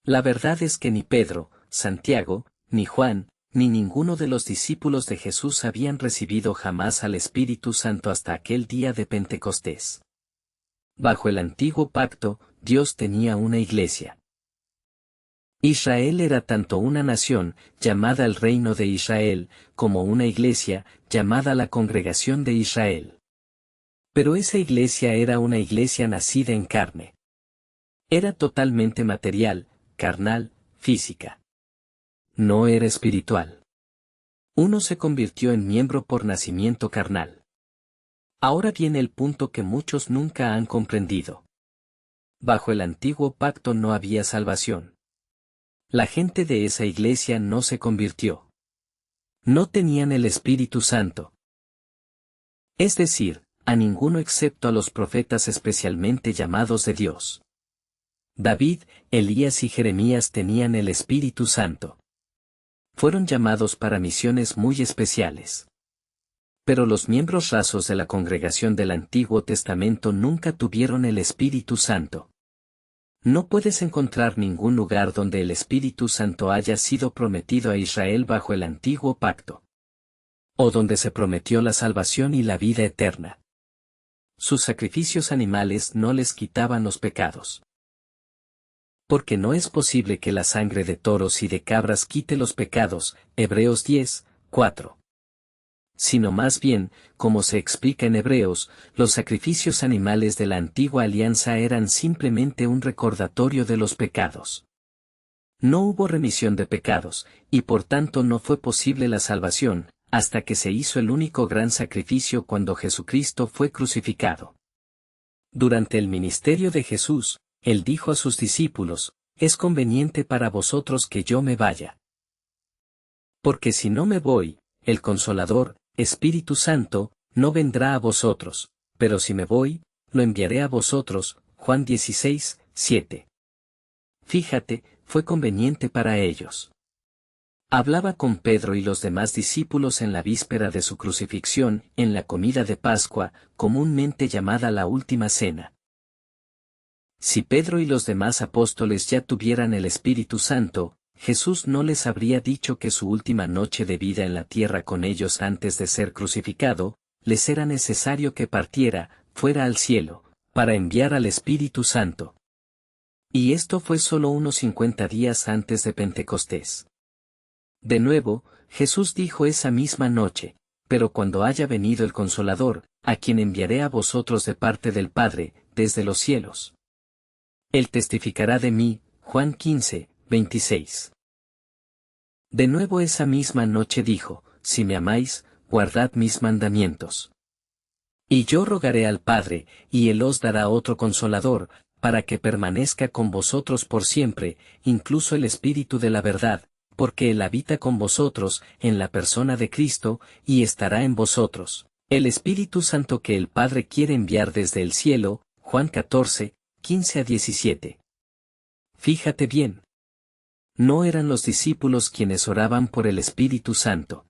La verdad es que ni Pedro, Santiago, ni Juan, ni ninguno de los discípulos de Jesús habían recibido jamás al Espíritu Santo hasta aquel día de Pentecostés. Bajo el antiguo pacto, Dios tenía una iglesia. Israel era tanto una nación, llamada el Reino de Israel, como una iglesia, llamada la Congregación de Israel. Pero esa iglesia era una iglesia nacida en carne. Era totalmente material, carnal, física. No era espiritual. Uno se convirtió en miembro por nacimiento carnal. Ahora viene el punto que muchos nunca han comprendido. Bajo el antiguo pacto no había salvación. La gente de esa iglesia no se convirtió. No tenían el Espíritu Santo. Es decir, a ninguno excepto a los profetas especialmente llamados de Dios. David, Elías y Jeremías tenían el Espíritu Santo. Fueron llamados para misiones muy especiales. Pero los miembros rasos de la congregación del Antiguo Testamento nunca tuvieron el Espíritu Santo. No puedes encontrar ningún lugar donde el Espíritu Santo haya sido prometido a Israel bajo el antiguo pacto. O donde se prometió la salvación y la vida eterna. Sus sacrificios animales no les quitaban los pecados. Porque no es posible que la sangre de toros y de cabras quite los pecados, Hebreos 10, 4. Sino más bien, como se explica en Hebreos, los sacrificios animales de la antigua alianza eran simplemente un recordatorio de los pecados. No hubo remisión de pecados, y por tanto no fue posible la salvación, hasta que se hizo el único gran sacrificio cuando Jesucristo fue crucificado. Durante el ministerio de Jesús, Él dijo a sus discípulos, «Es conveniente para vosotros que yo me vaya. Porque si no me voy, el Consolador, Espíritu Santo, no vendrá a vosotros, pero si me voy, lo enviaré a vosotros». Juan 16, 7. Fíjate, fue conveniente para ellos. Hablaba con Pedro y los demás discípulos en la víspera de su crucifixión, en la comida de Pascua, comúnmente llamada la Última Cena. Si Pedro y los demás apóstoles ya tuvieran el Espíritu Santo, Jesús no les habría dicho que su última noche de vida en la tierra con ellos antes de ser crucificado, les era necesario que partiera, fuera al cielo, para enviar al Espíritu Santo. Y esto fue solo unos 50 días antes de Pentecostés. De nuevo, Jesús dijo esa misma noche, pero cuando haya venido el Consolador, a quien enviaré a vosotros de parte del Padre, desde los cielos. Él testificará de mí, Juan 15, 26. De nuevo esa misma noche dijo, si me amáis, guardad mis mandamientos. Y yo rogaré al Padre, y Él os dará otro Consolador, para que permanezca con vosotros por siempre, incluso el Espíritu de la verdad, porque Él habita con vosotros, en la persona de Cristo, y estará en vosotros. El Espíritu Santo que el Padre quiere enviar desde el cielo, Juan 14, 15 a 17. Fíjate bien. No eran los discípulos quienes oraban por el Espíritu Santo.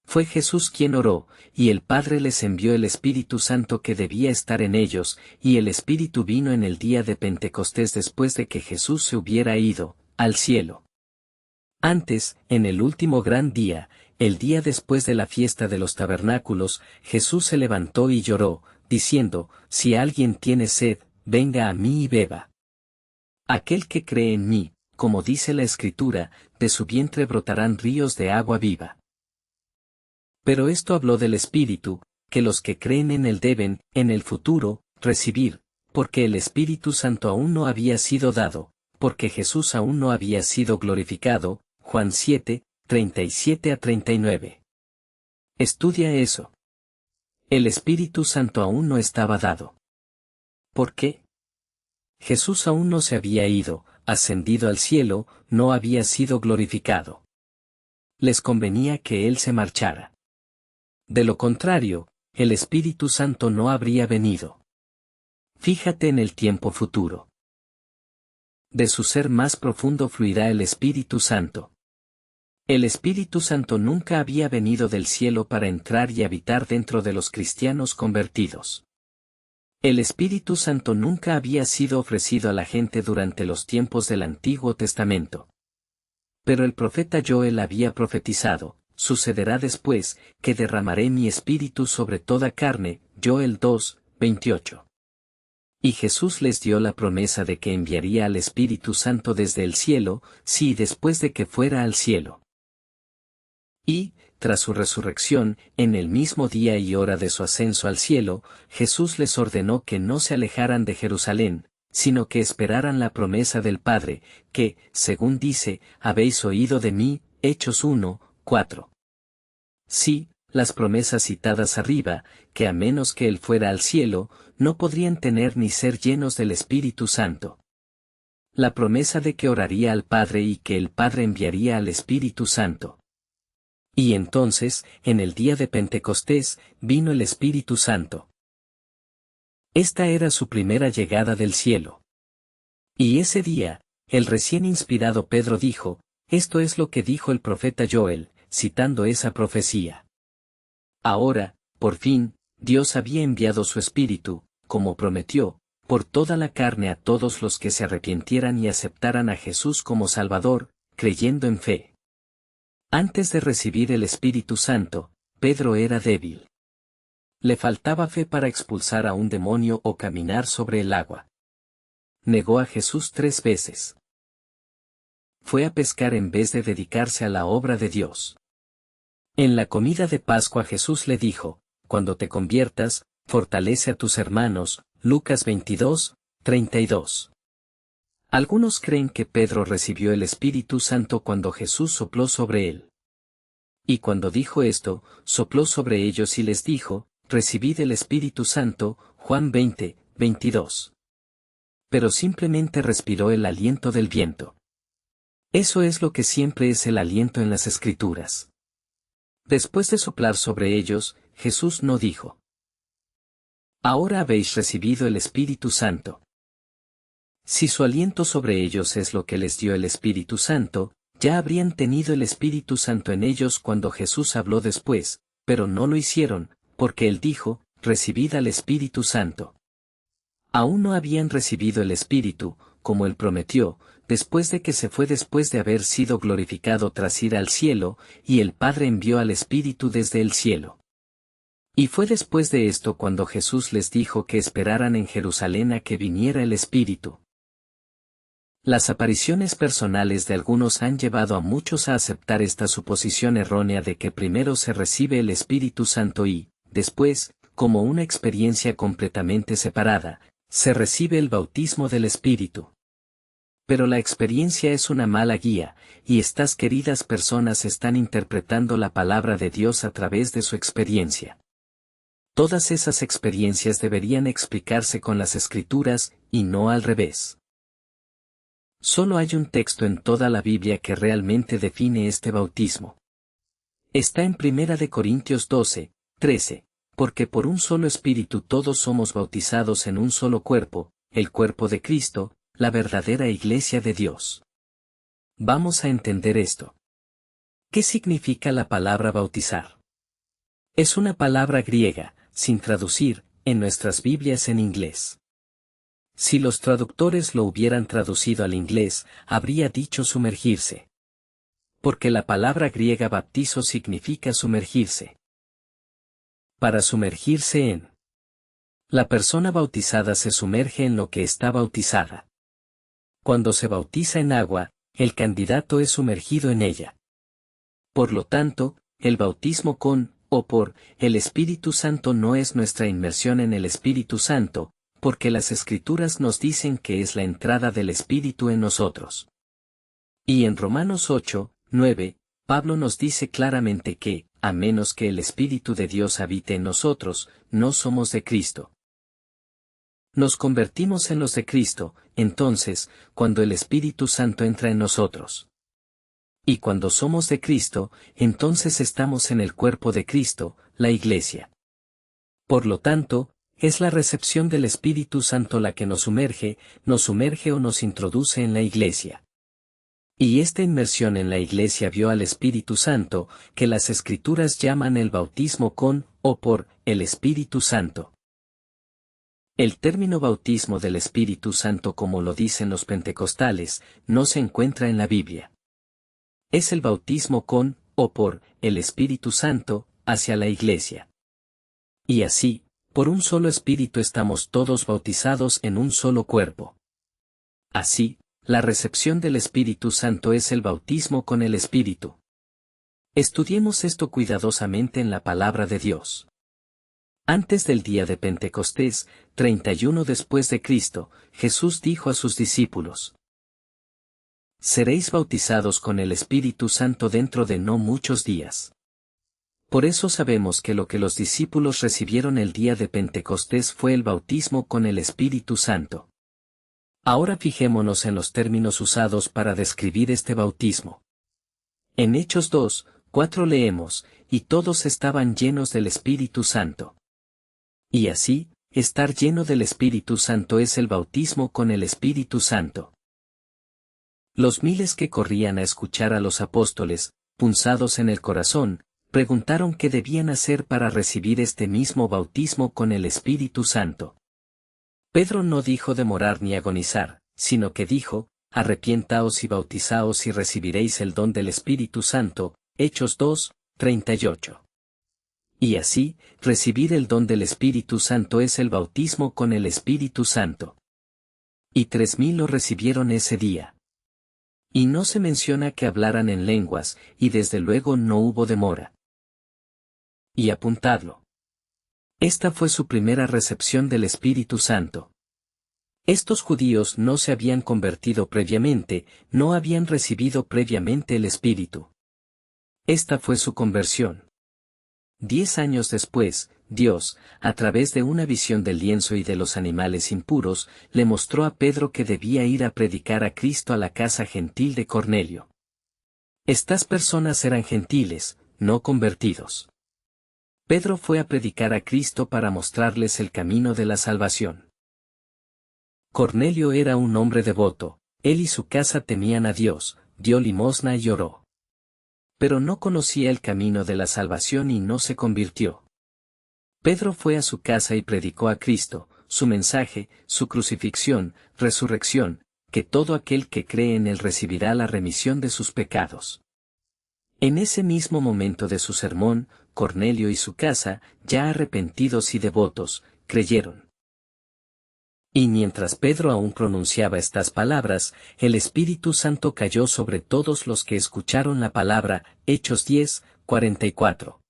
Fue Jesús quien oró, y el Padre les envió el Espíritu Santo que debía estar en ellos, y el Espíritu vino en el día de Pentecostés después de que Jesús se hubiera ido, al cielo. Antes, en el último gran día, el día después de la fiesta de los tabernáculos, Jesús se levantó y lloró, diciendo, si alguien tiene sed, venga a mí y beba. Aquel que cree en mí, como dice la Escritura, de su vientre brotarán ríos de agua viva. Pero esto habló del Espíritu, que los que creen en él deben, en el futuro, recibir, porque el Espíritu Santo aún no había sido dado, porque Jesús aún no había sido glorificado, Juan 7, 37 a 39. Estudia eso. El Espíritu Santo aún no estaba dado. ¿Por qué? Jesús aún no se había ido, ascendido al cielo, no había sido glorificado. Les convenía que Él se marchara. De lo contrario, el Espíritu Santo no habría venido. Fíjate en el tiempo futuro. De su ser más profundo fluirá el Espíritu Santo. El Espíritu Santo nunca había venido del cielo para entrar y habitar dentro de los cristianos convertidos. El Espíritu Santo nunca había sido ofrecido a la gente durante los tiempos del Antiguo Testamento. Pero el profeta Joel había profetizado, sucederá después, que derramaré mi espíritu sobre toda carne, Joel 2, 28. Y Jesús les dio la promesa de que enviaría al Espíritu Santo desde el cielo, sí después de que fuera al cielo. Y, tras su resurrección, en el mismo día y hora de su ascenso al cielo, Jesús les ordenó que no se alejaran de Jerusalén, sino que esperaran la promesa del Padre, que, según dice, habéis oído de mí, Hechos 1, 4. Sí, las promesas citadas arriba, que a menos que Él fuera al cielo, no podrían tener ni ser llenos del Espíritu Santo. La promesa de que oraría al Padre y que el Padre enviaría al Espíritu Santo. Y entonces, en el día de Pentecostés, vino el Espíritu Santo. Esta era su primera llegada del cielo. Y ese día, el recién inspirado Pedro dijo, esto es lo que dijo el profeta Joel, citando esa profecía. Ahora, por fin, Dios había enviado su Espíritu, como prometió, por toda la carne a todos los que se arrepintieran y aceptaran a Jesús como Salvador, creyendo en fe. Antes de recibir el Espíritu Santo, Pedro era débil. Le faltaba fe para expulsar a un demonio o caminar sobre el agua. Negó a Jesús 3 veces. Fue a pescar en vez de dedicarse a la obra de Dios. En la comida de Pascua Jesús le dijo, cuando te conviertas, fortalece a tus hermanos, Lucas 22, 32. Algunos creen que Pedro recibió el Espíritu Santo cuando Jesús sopló sobre él. Y cuando dijo esto, sopló sobre ellos y les dijo, recibid el Espíritu Santo, Juan 20, 22. Pero simplemente respiró el aliento del viento. Eso es lo que siempre es el aliento en las Escrituras. Después de soplar sobre ellos, Jesús no dijo, ahora habéis recibido el Espíritu Santo. Si su aliento sobre ellos es lo que les dio el Espíritu Santo, ya habrían tenido el Espíritu Santo en ellos cuando Jesús habló después, pero no lo hicieron, porque Él dijo, recibid al Espíritu Santo. Aún no habían recibido el Espíritu, como Él prometió, después de que se fue después de haber sido glorificado tras ir al cielo, y el Padre envió al Espíritu desde el cielo. Y fue después de esto cuando Jesús les dijo que esperaran en Jerusalén a que viniera el Espíritu. Las apariciones personales de algunos han llevado a muchos a aceptar esta suposición errónea de que primero se recibe el Espíritu Santo y, después, como una experiencia completamente separada, se recibe el bautismo del Espíritu. Pero la experiencia es una mala guía, y estas queridas personas están interpretando la palabra de Dios a través de su experiencia. Todas esas experiencias deberían explicarse con las Escrituras, y no al revés. Solo hay un texto en toda la Biblia que realmente define este bautismo. Está en 1 Corintios 12, 13, porque por un solo Espíritu todos somos bautizados en un solo cuerpo, el cuerpo de Cristo, la verdadera Iglesia de Dios. Vamos a entender esto. ¿Qué significa la palabra bautizar? Es una palabra griega, sin traducir, en nuestras Biblias en inglés. Si los traductores lo hubieran traducido al inglés, habría dicho sumergirse. Porque la palabra griega baptizo significa sumergirse. Para sumergirse en. La persona bautizada se sumerge en lo que está bautizada. Cuando se bautiza en agua, el candidato es sumergido en ella. Por lo tanto, el bautismo con, o por, el Espíritu Santo no es nuestra inmersión en el Espíritu Santo, porque las Escrituras nos dicen que es la entrada del Espíritu en nosotros. Y en Romanos 8, 9, Pablo nos dice claramente que, a menos que el Espíritu de Dios habite en nosotros, no somos de Cristo. Nos convertimos en los de Cristo, entonces, cuando el Espíritu Santo entra en nosotros. Y cuando somos de Cristo, entonces estamos en el cuerpo de Cristo, la Iglesia. Por lo tanto, es la recepción del Espíritu Santo la que nos sumerge o nos introduce en la Iglesia. Y esta inmersión en la Iglesia vio al Espíritu Santo, que las Escrituras llaman el bautismo con, o por, el Espíritu Santo. El término bautismo del Espíritu Santo, como lo dicen los pentecostales, no se encuentra en la Biblia. Es el bautismo con, o por, el Espíritu Santo, hacia la Iglesia. Y así, por un solo Espíritu estamos todos bautizados en un solo cuerpo. Así, la recepción del Espíritu Santo es el bautismo con el Espíritu. Estudiemos esto cuidadosamente en la palabra de Dios. Antes del día de Pentecostés, 31 después de Cristo, Jesús dijo a sus discípulos: seréis bautizados con el Espíritu Santo dentro de no muchos días. Por eso sabemos que lo que los discípulos recibieron el día de Pentecostés fue el bautismo con el Espíritu Santo. Ahora fijémonos en los términos usados para describir este bautismo. En Hechos 2, 4 leemos, y todos estaban llenos del Espíritu Santo. Y así, estar lleno del Espíritu Santo es el bautismo con el Espíritu Santo. Los miles que corrían a escuchar a los apóstoles, punzados en el corazón, preguntaron qué debían hacer para recibir este mismo bautismo con el Espíritu Santo. Pedro no dijo demorar ni agonizar, sino que dijo: arrepientaos y bautizaos y recibiréis el don del Espíritu Santo, Hechos 2, 38. Y así, recibir el don del Espíritu Santo es el bautismo con el Espíritu Santo. Y 3,000 lo recibieron ese día. Y no se menciona que hablaran en lenguas, y desde luego no hubo demora. Y apuntadlo. Esta fue su primera recepción del Espíritu Santo. Estos judíos no se habían convertido previamente, no habían recibido previamente el Espíritu. Esta fue su conversión. 10 años después, Dios, a través de una visión del lienzo y de los animales impuros, le mostró a Pedro que debía ir a predicar a Cristo a la casa gentil de Cornelio. Estas personas eran gentiles, no convertidos. Pedro fue a predicar a Cristo para mostrarles el camino de la salvación. Cornelio era un hombre devoto, él y su casa temían a Dios, dio limosna y oró. Pero no conocía el camino de la salvación y no se convirtió. Pedro fue a su casa y predicó a Cristo, su mensaje, su crucifixión, resurrección, que todo aquel que cree en él recibirá la remisión de sus pecados. En ese mismo momento de su sermón, Cornelio y su casa, ya arrepentidos y devotos, creyeron. Y mientras Pedro aún pronunciaba estas palabras, el Espíritu Santo cayó sobre todos los que escucharon la palabra. Hechos 10, 44.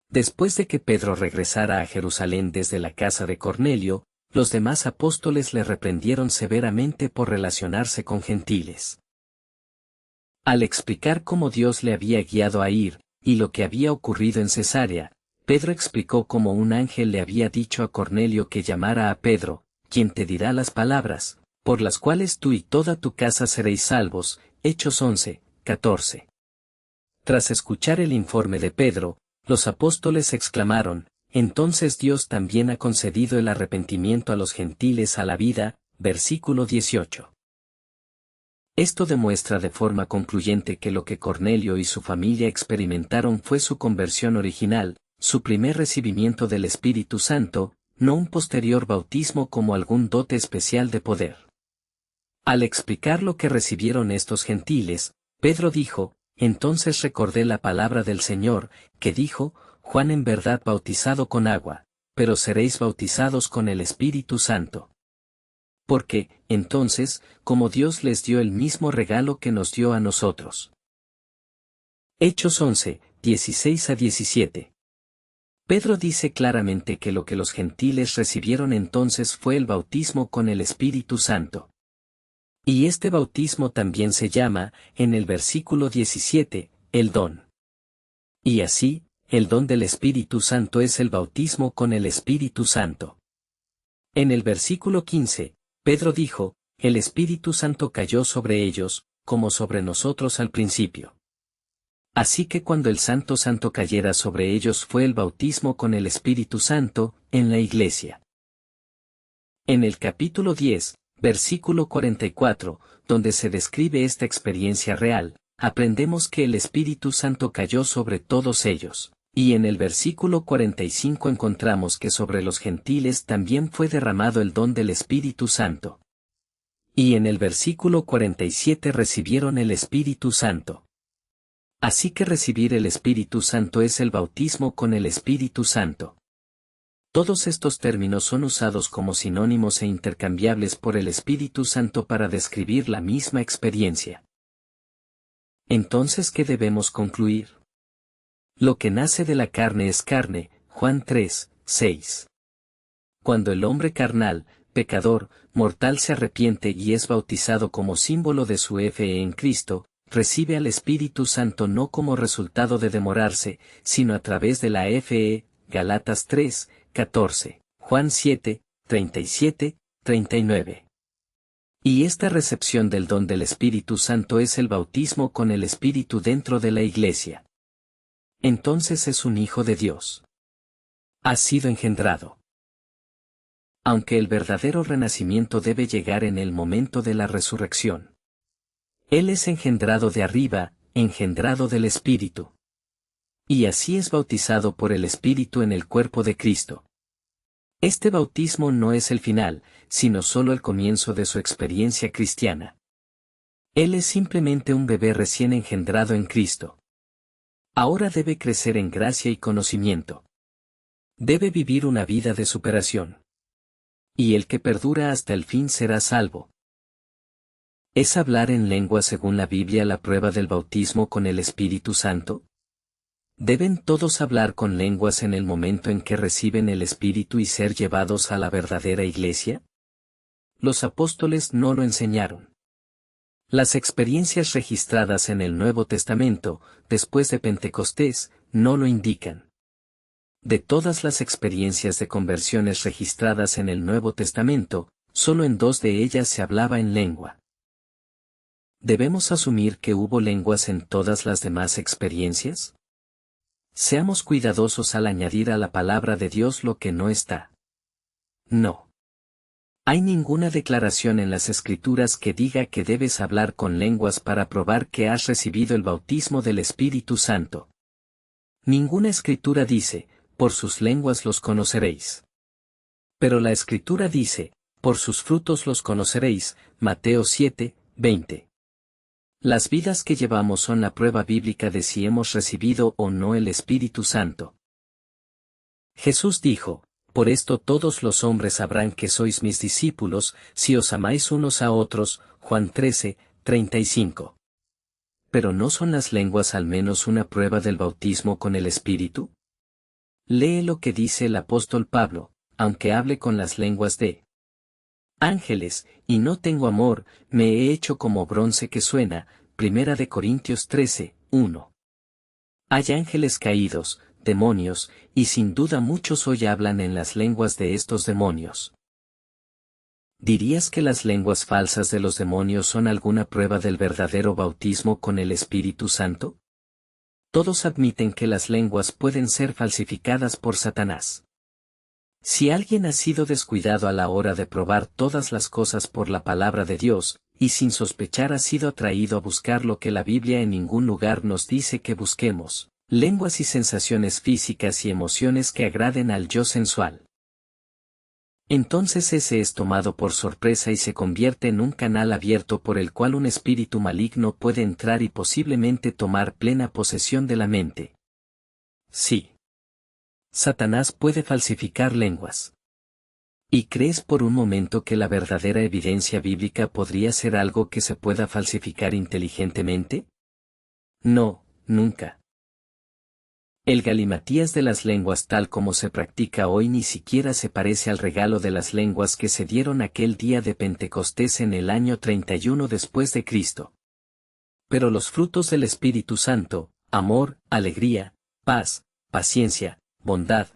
Después de que Pedro regresara a Jerusalén desde la casa de Cornelio, los demás apóstoles le reprendieron severamente por relacionarse con gentiles. Al explicar cómo Dios le había guiado a ir, y lo que había ocurrido en Cesarea, Pedro explicó cómo un ángel le había dicho a Cornelio que llamara a Pedro, quien te dirá las palabras, por las cuales tú y toda tu casa seréis salvos. Hechos 11, 14. Tras escuchar el informe de Pedro, los apóstoles exclamaron, entonces Dios también ha concedido el arrepentimiento a los gentiles a la vida. Versículo 18. Esto demuestra de forma concluyente que lo que Cornelio y su familia experimentaron fue su conversión original, su primer recibimiento del Espíritu Santo, no un posterior bautismo como algún dote especial de poder. Al explicar lo que recibieron estos gentiles, Pedro dijo, entonces recordé la palabra del Señor, que dijo, Juan en verdad bautizado con agua, pero seréis bautizados con el Espíritu Santo. Porque, entonces, como Dios les dio el mismo regalo que nos dio a nosotros. Hechos 11, 16 a 17. Pedro dice claramente que lo que los gentiles recibieron entonces fue el bautismo con el Espíritu Santo. Y este bautismo también se llama, en el versículo 17, el don. Y así, el don del Espíritu Santo es el bautismo con el Espíritu Santo. En el versículo 15, Pedro dijo, el Espíritu Santo cayó sobre ellos, como sobre nosotros al principio. Así que cuando el Santo Santo cayera sobre ellos fue el bautismo con el Espíritu Santo, en la iglesia. En el capítulo 10, versículo 44, donde se describe esta experiencia real, aprendemos que el Espíritu Santo cayó sobre todos ellos, y en el versículo 45 encontramos que sobre los gentiles también fue derramado el don del Espíritu Santo. Y en el versículo 47 recibieron el Espíritu Santo. Así que recibir el Espíritu Santo es el bautismo con el Espíritu Santo. Todos estos términos son usados como sinónimos e intercambiables por el Espíritu Santo para describir la misma experiencia. Entonces, ¿qué debemos concluir? Lo que nace de la carne es carne, Juan 3, 6. Cuando el hombre carnal, pecador, mortal se arrepiente y es bautizado como símbolo de su fe en Cristo, recibe al Espíritu Santo no como resultado de demorarse, sino a través de la fe, Galatas 3, 14, Juan 7, 37, 39. Y esta recepción del don del Espíritu Santo es el bautismo con el Espíritu dentro de la iglesia. Entonces es un hijo de Dios. Ha sido engendrado. Aunque el verdadero renacimiento debe llegar en el momento de la resurrección. Él es engendrado de arriba, engendrado del Espíritu. Y así es bautizado por el Espíritu en el cuerpo de Cristo. Este bautismo no es el final, sino solo el comienzo de su experiencia cristiana. Él es simplemente un bebé recién engendrado en Cristo. Ahora debe crecer en gracia y conocimiento. Debe vivir una vida de superación. Y el que perdura hasta el fin será salvo. ¿Es hablar en lengua según la Biblia la prueba del bautismo con el Espíritu Santo? ¿Deben todos hablar con lenguas en el momento en que reciben el Espíritu y ser llevados a la verdadera iglesia? Los apóstoles no lo enseñaron. Las experiencias registradas en el Nuevo Testamento, después de Pentecostés, no lo indican. De todas las experiencias de conversiones registradas en el Nuevo Testamento, solo en 2 de ellas se hablaba en lengua. ¿Debemos asumir que hubo lenguas en todas las demás experiencias? Seamos cuidadosos al añadir a la palabra de Dios lo que no está. No. Hay ninguna declaración en las Escrituras que diga que debes hablar con lenguas para probar que has recibido el bautismo del Espíritu Santo. Ninguna Escritura dice, por sus lenguas los conoceréis. Pero la Escritura dice, Por sus frutos los conoceréis. Mateo 7, 20. Las vidas que llevamos son la prueba bíblica de si hemos recibido o no el Espíritu Santo. Jesús dijo: por esto todos los hombres sabrán que sois mis discípulos, si os amáis unos a otros. Juan 13, 35. ¿Pero no son las lenguas al menos una prueba del bautismo con el Espíritu? Lee lo que dice el apóstol Pablo: aunque hable con las lenguas de ángeles, y no tengo amor, me he hecho como bronce que suena. 1 Corintios 13, 1. Hay ángeles caídos, demonios, y sin duda muchos hoy hablan en las lenguas de estos demonios. ¿Dirías que las lenguas falsas de los demonios son alguna prueba del verdadero bautismo con el Espíritu Santo? Todos admiten que las lenguas pueden ser falsificadas por Satanás. Si alguien ha sido descuidado a la hora de probar todas las cosas por la palabra de Dios, y sin sospechar ha sido atraído a buscar lo que la Biblia en ningún lugar nos dice que busquemos, lenguas y sensaciones físicas y emociones que agraden al yo sensual, entonces ese es tomado por sorpresa y se convierte en un canal abierto por el cual un espíritu maligno puede entrar y posiblemente tomar plena posesión de la mente. Sí. Satanás puede falsificar lenguas. ¿Y crees por un momento que la verdadera evidencia bíblica podría ser algo que se pueda falsificar inteligentemente? No, nunca. El galimatías de las lenguas tal como se practica hoy ni siquiera se parece al regalo de las lenguas que se dieron aquel día de Pentecostés en el año 31 después de Cristo. Pero los frutos del Espíritu Santo, amor, alegría, paz, paciencia, bondad,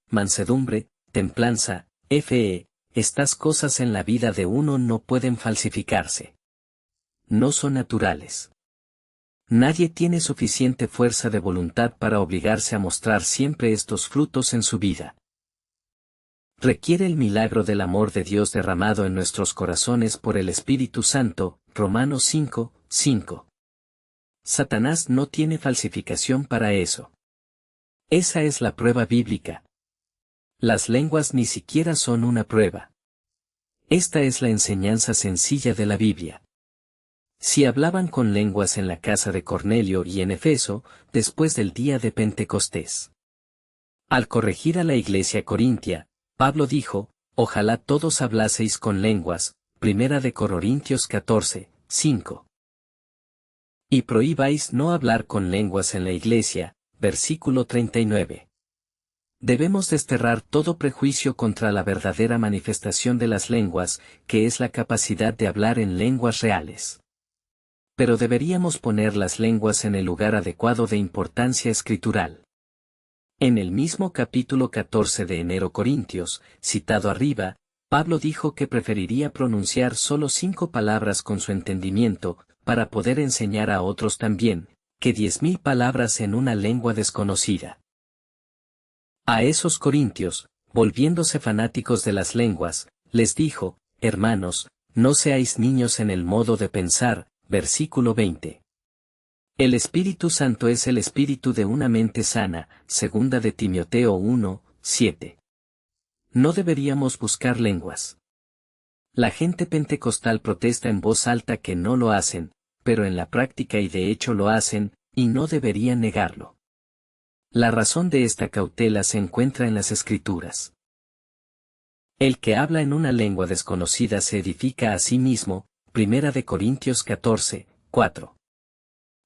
mansedumbre, templanza, fe, estas cosas en la vida de uno no pueden falsificarse. No son naturales. Nadie tiene suficiente fuerza de voluntad para obligarse a mostrar siempre estos frutos en su vida. Requiere el milagro del amor de Dios derramado en nuestros corazones por el Espíritu Santo. Romanos 5, 5. Satanás no tiene falsificación para eso. Esa es la prueba bíblica. Las lenguas ni siquiera son una prueba. Esta es la enseñanza sencilla de la Biblia. Si hablaban con lenguas en la casa de Cornelio y en Efeso, después del día de Pentecostés. Al corregir a la iglesia corintia, Pablo dijo: ojalá todos hablaseis con lenguas. 1 Corintios 14, 5. Y prohibáis no hablar con lenguas en la iglesia. Versículo 39. Debemos desterrar todo prejuicio contra la verdadera manifestación de las lenguas, que es la capacidad de hablar en lenguas reales. Pero deberíamos poner las lenguas en el lugar adecuado de importancia escritural. En el mismo capítulo 14 de Enero Corintios, citado arriba, Pablo dijo que preferiría pronunciar solo 5 palabras con su entendimiento, para poder enseñar a otros también, que 10.000 palabras en una lengua desconocida. A esos corintios, volviéndose fanáticos de las lenguas, les dijo: hermanos, no seáis niños en el modo de pensar. Versículo 20. El Espíritu Santo es el espíritu de una mente sana. 2 de Timoteo 1, 7. No deberíamos buscar lenguas. La gente pentecostal protesta en voz alta que no lo hacen, pero en la práctica y de hecho lo hacen, y no deberían negarlo. La razón de esta cautela se encuentra en las Escrituras. El que habla en una lengua desconocida se edifica a sí mismo. 1 Corintios 14, 4.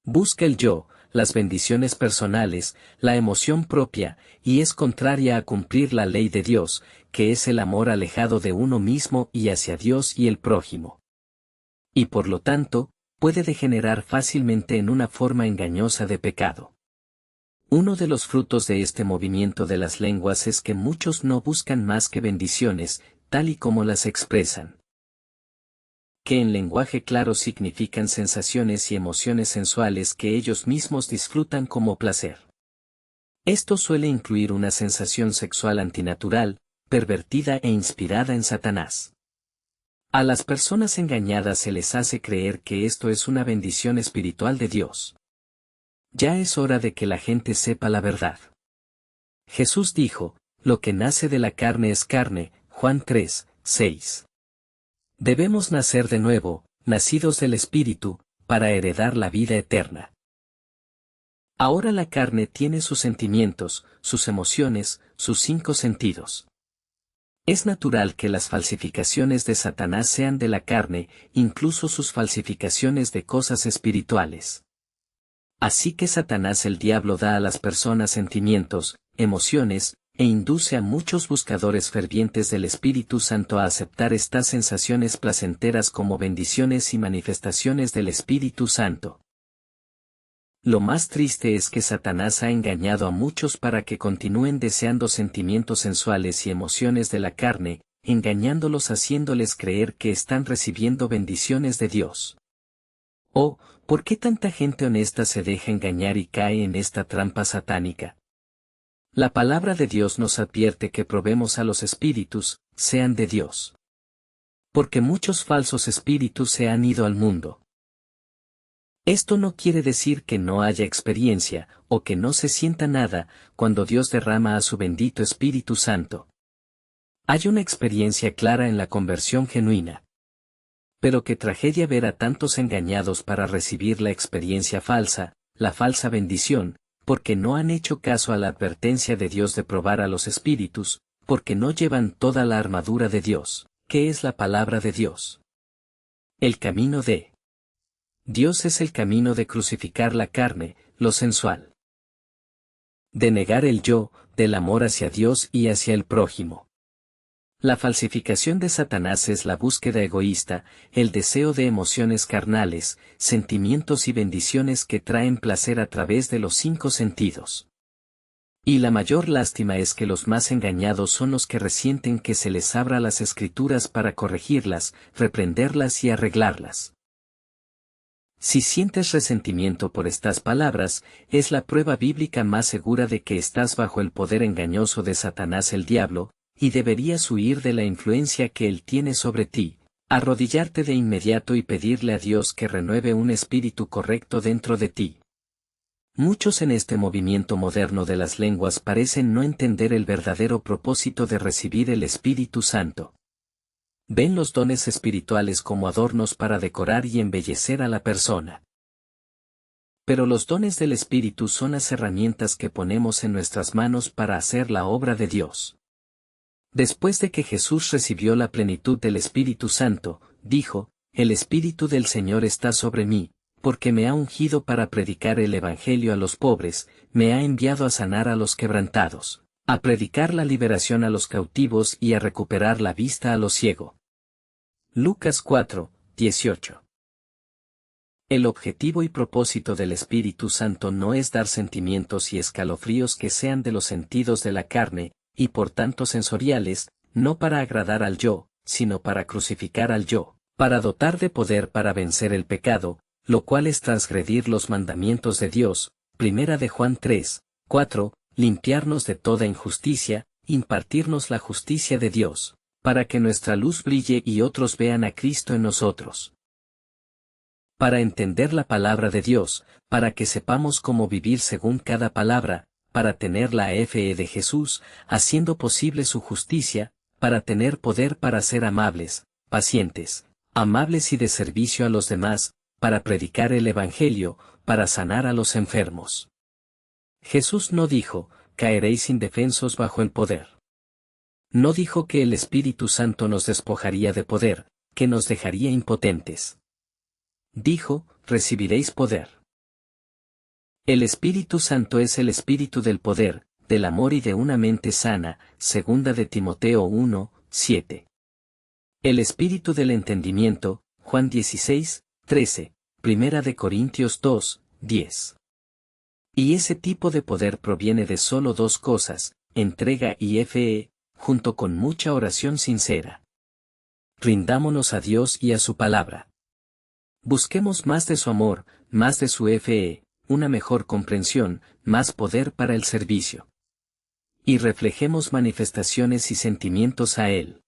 Busca el yo, las bendiciones personales, la emoción propia, y es contraria a cumplir la ley de Dios, que es el amor alejado de uno mismo y hacia Dios y el prójimo. Y por lo tanto, puede degenerar fácilmente en una forma engañosa de pecado. Uno de los frutos de este movimiento de las lenguas es que muchos no buscan más que bendiciones, tal y como las expresan. Que en lenguaje claro significan sensaciones y emociones sensuales que ellos mismos disfrutan como placer. Esto suele incluir una sensación sexual antinatural, pervertida e inspirada en Satanás. A las personas engañadas se les hace creer que esto es una bendición espiritual de Dios. Ya es hora de que la gente sepa la verdad. Jesús dijo: lo que nace de la carne es carne. Juan 3, 6. Debemos nacer de nuevo, nacidos del Espíritu, para heredar la vida eterna. Ahora la carne tiene sus sentimientos, sus emociones, sus 5 sentidos. Es natural que las falsificaciones de Satanás sean de la carne, incluso sus falsificaciones de cosas espirituales. Así que Satanás el diablo da a las personas sentimientos, emociones, e induce a muchos buscadores fervientes del Espíritu Santo a aceptar estas sensaciones placenteras como bendiciones y manifestaciones del Espíritu Santo. Lo más triste es que Satanás ha engañado a muchos para que continúen deseando sentimientos sensuales y emociones de la carne, engañándolos haciéndoles creer que están recibiendo bendiciones de Dios. Oh, ¿por qué tanta gente honesta se deja engañar y cae en esta trampa satánica? La palabra de Dios nos advierte que probemos a los espíritus, sean de Dios. Porque muchos falsos espíritus se han ido al mundo. Esto no quiere decir que no haya experiencia, o que no se sienta nada, cuando Dios derrama a su bendito Espíritu Santo. Hay una experiencia clara en la conversión genuina. Pero qué tragedia ver a tantos engañados para recibir la experiencia falsa, la falsa bendición, porque no han hecho caso a la advertencia de Dios de probar a los espíritus, porque no llevan toda la armadura de Dios, que es la palabra de Dios. El camino de Dios es el camino de crucificar la carne, lo sensual. De negar el yo, del amor hacia Dios y hacia el prójimo. La falsificación de Satanás es la búsqueda egoísta, el deseo de emociones carnales, sentimientos y bendiciones que traen placer a través de los 5 sentidos. Y la mayor lástima es que los más engañados son los que resienten que se les abra las Escrituras para corregirlas, reprenderlas y arreglarlas. Si sientes resentimiento por estas palabras, es la prueba bíblica más segura de que estás bajo el poder engañoso de Satanás el diablo, y deberías huir de la influencia que él tiene sobre ti, arrodillarte de inmediato y pedirle a Dios que renueve un espíritu correcto dentro de ti. Muchos en este movimiento moderno de las lenguas parecen no entender el verdadero propósito de recibir el Espíritu Santo. Ven los dones espirituales como adornos para decorar y embellecer a la persona. Pero los dones del Espíritu son las herramientas que ponemos en nuestras manos para hacer la obra de Dios. Después de que Jesús recibió la plenitud del Espíritu Santo, dijo, «El Espíritu del Señor está sobre mí, porque me ha ungido para predicar el Evangelio a los pobres, me ha enviado a sanar a los quebrantados, a predicar la liberación a los cautivos y a recuperar la vista a los ciegos». Lucas 4, 18. El objetivo y propósito del Espíritu Santo no es dar sentimientos y escalofríos que sean de los sentidos de la carne, y por tanto sensoriales, no para agradar al yo, sino para crucificar al yo, para dotar de poder para vencer el pecado, lo cual es transgredir los mandamientos de Dios, 1 de Juan 3, 4, limpiarnos de toda injusticia, impartirnos la justicia de Dios, para que nuestra luz brille y otros vean a Cristo en nosotros. Para entender la palabra de Dios, para que sepamos cómo vivir según cada palabra, para tener la fe de Jesús, haciendo posible su justicia, para tener poder para ser amables, pacientes, amables y de servicio a los demás, para predicar el Evangelio, para sanar a los enfermos. Jesús no dijo, caeréis indefensos bajo el poder. No dijo que el Espíritu Santo nos despojaría de poder, que nos dejaría impotentes. Dijo, recibiréis poder. El Espíritu Santo es el Espíritu del poder, del amor y de una mente sana, 2 de Timoteo 1, 7. El Espíritu del entendimiento, Juan 16, 13, 1 de Corintios 2, 10. Y ese tipo de poder proviene de solo 2 cosas, entrega y fe, junto con mucha oración sincera. Rindámonos a Dios y a su palabra. Busquemos más de su amor, más de su fe, una mejor comprensión, más poder para el servicio. Y reflejemos manifestaciones y sentimientos a Él.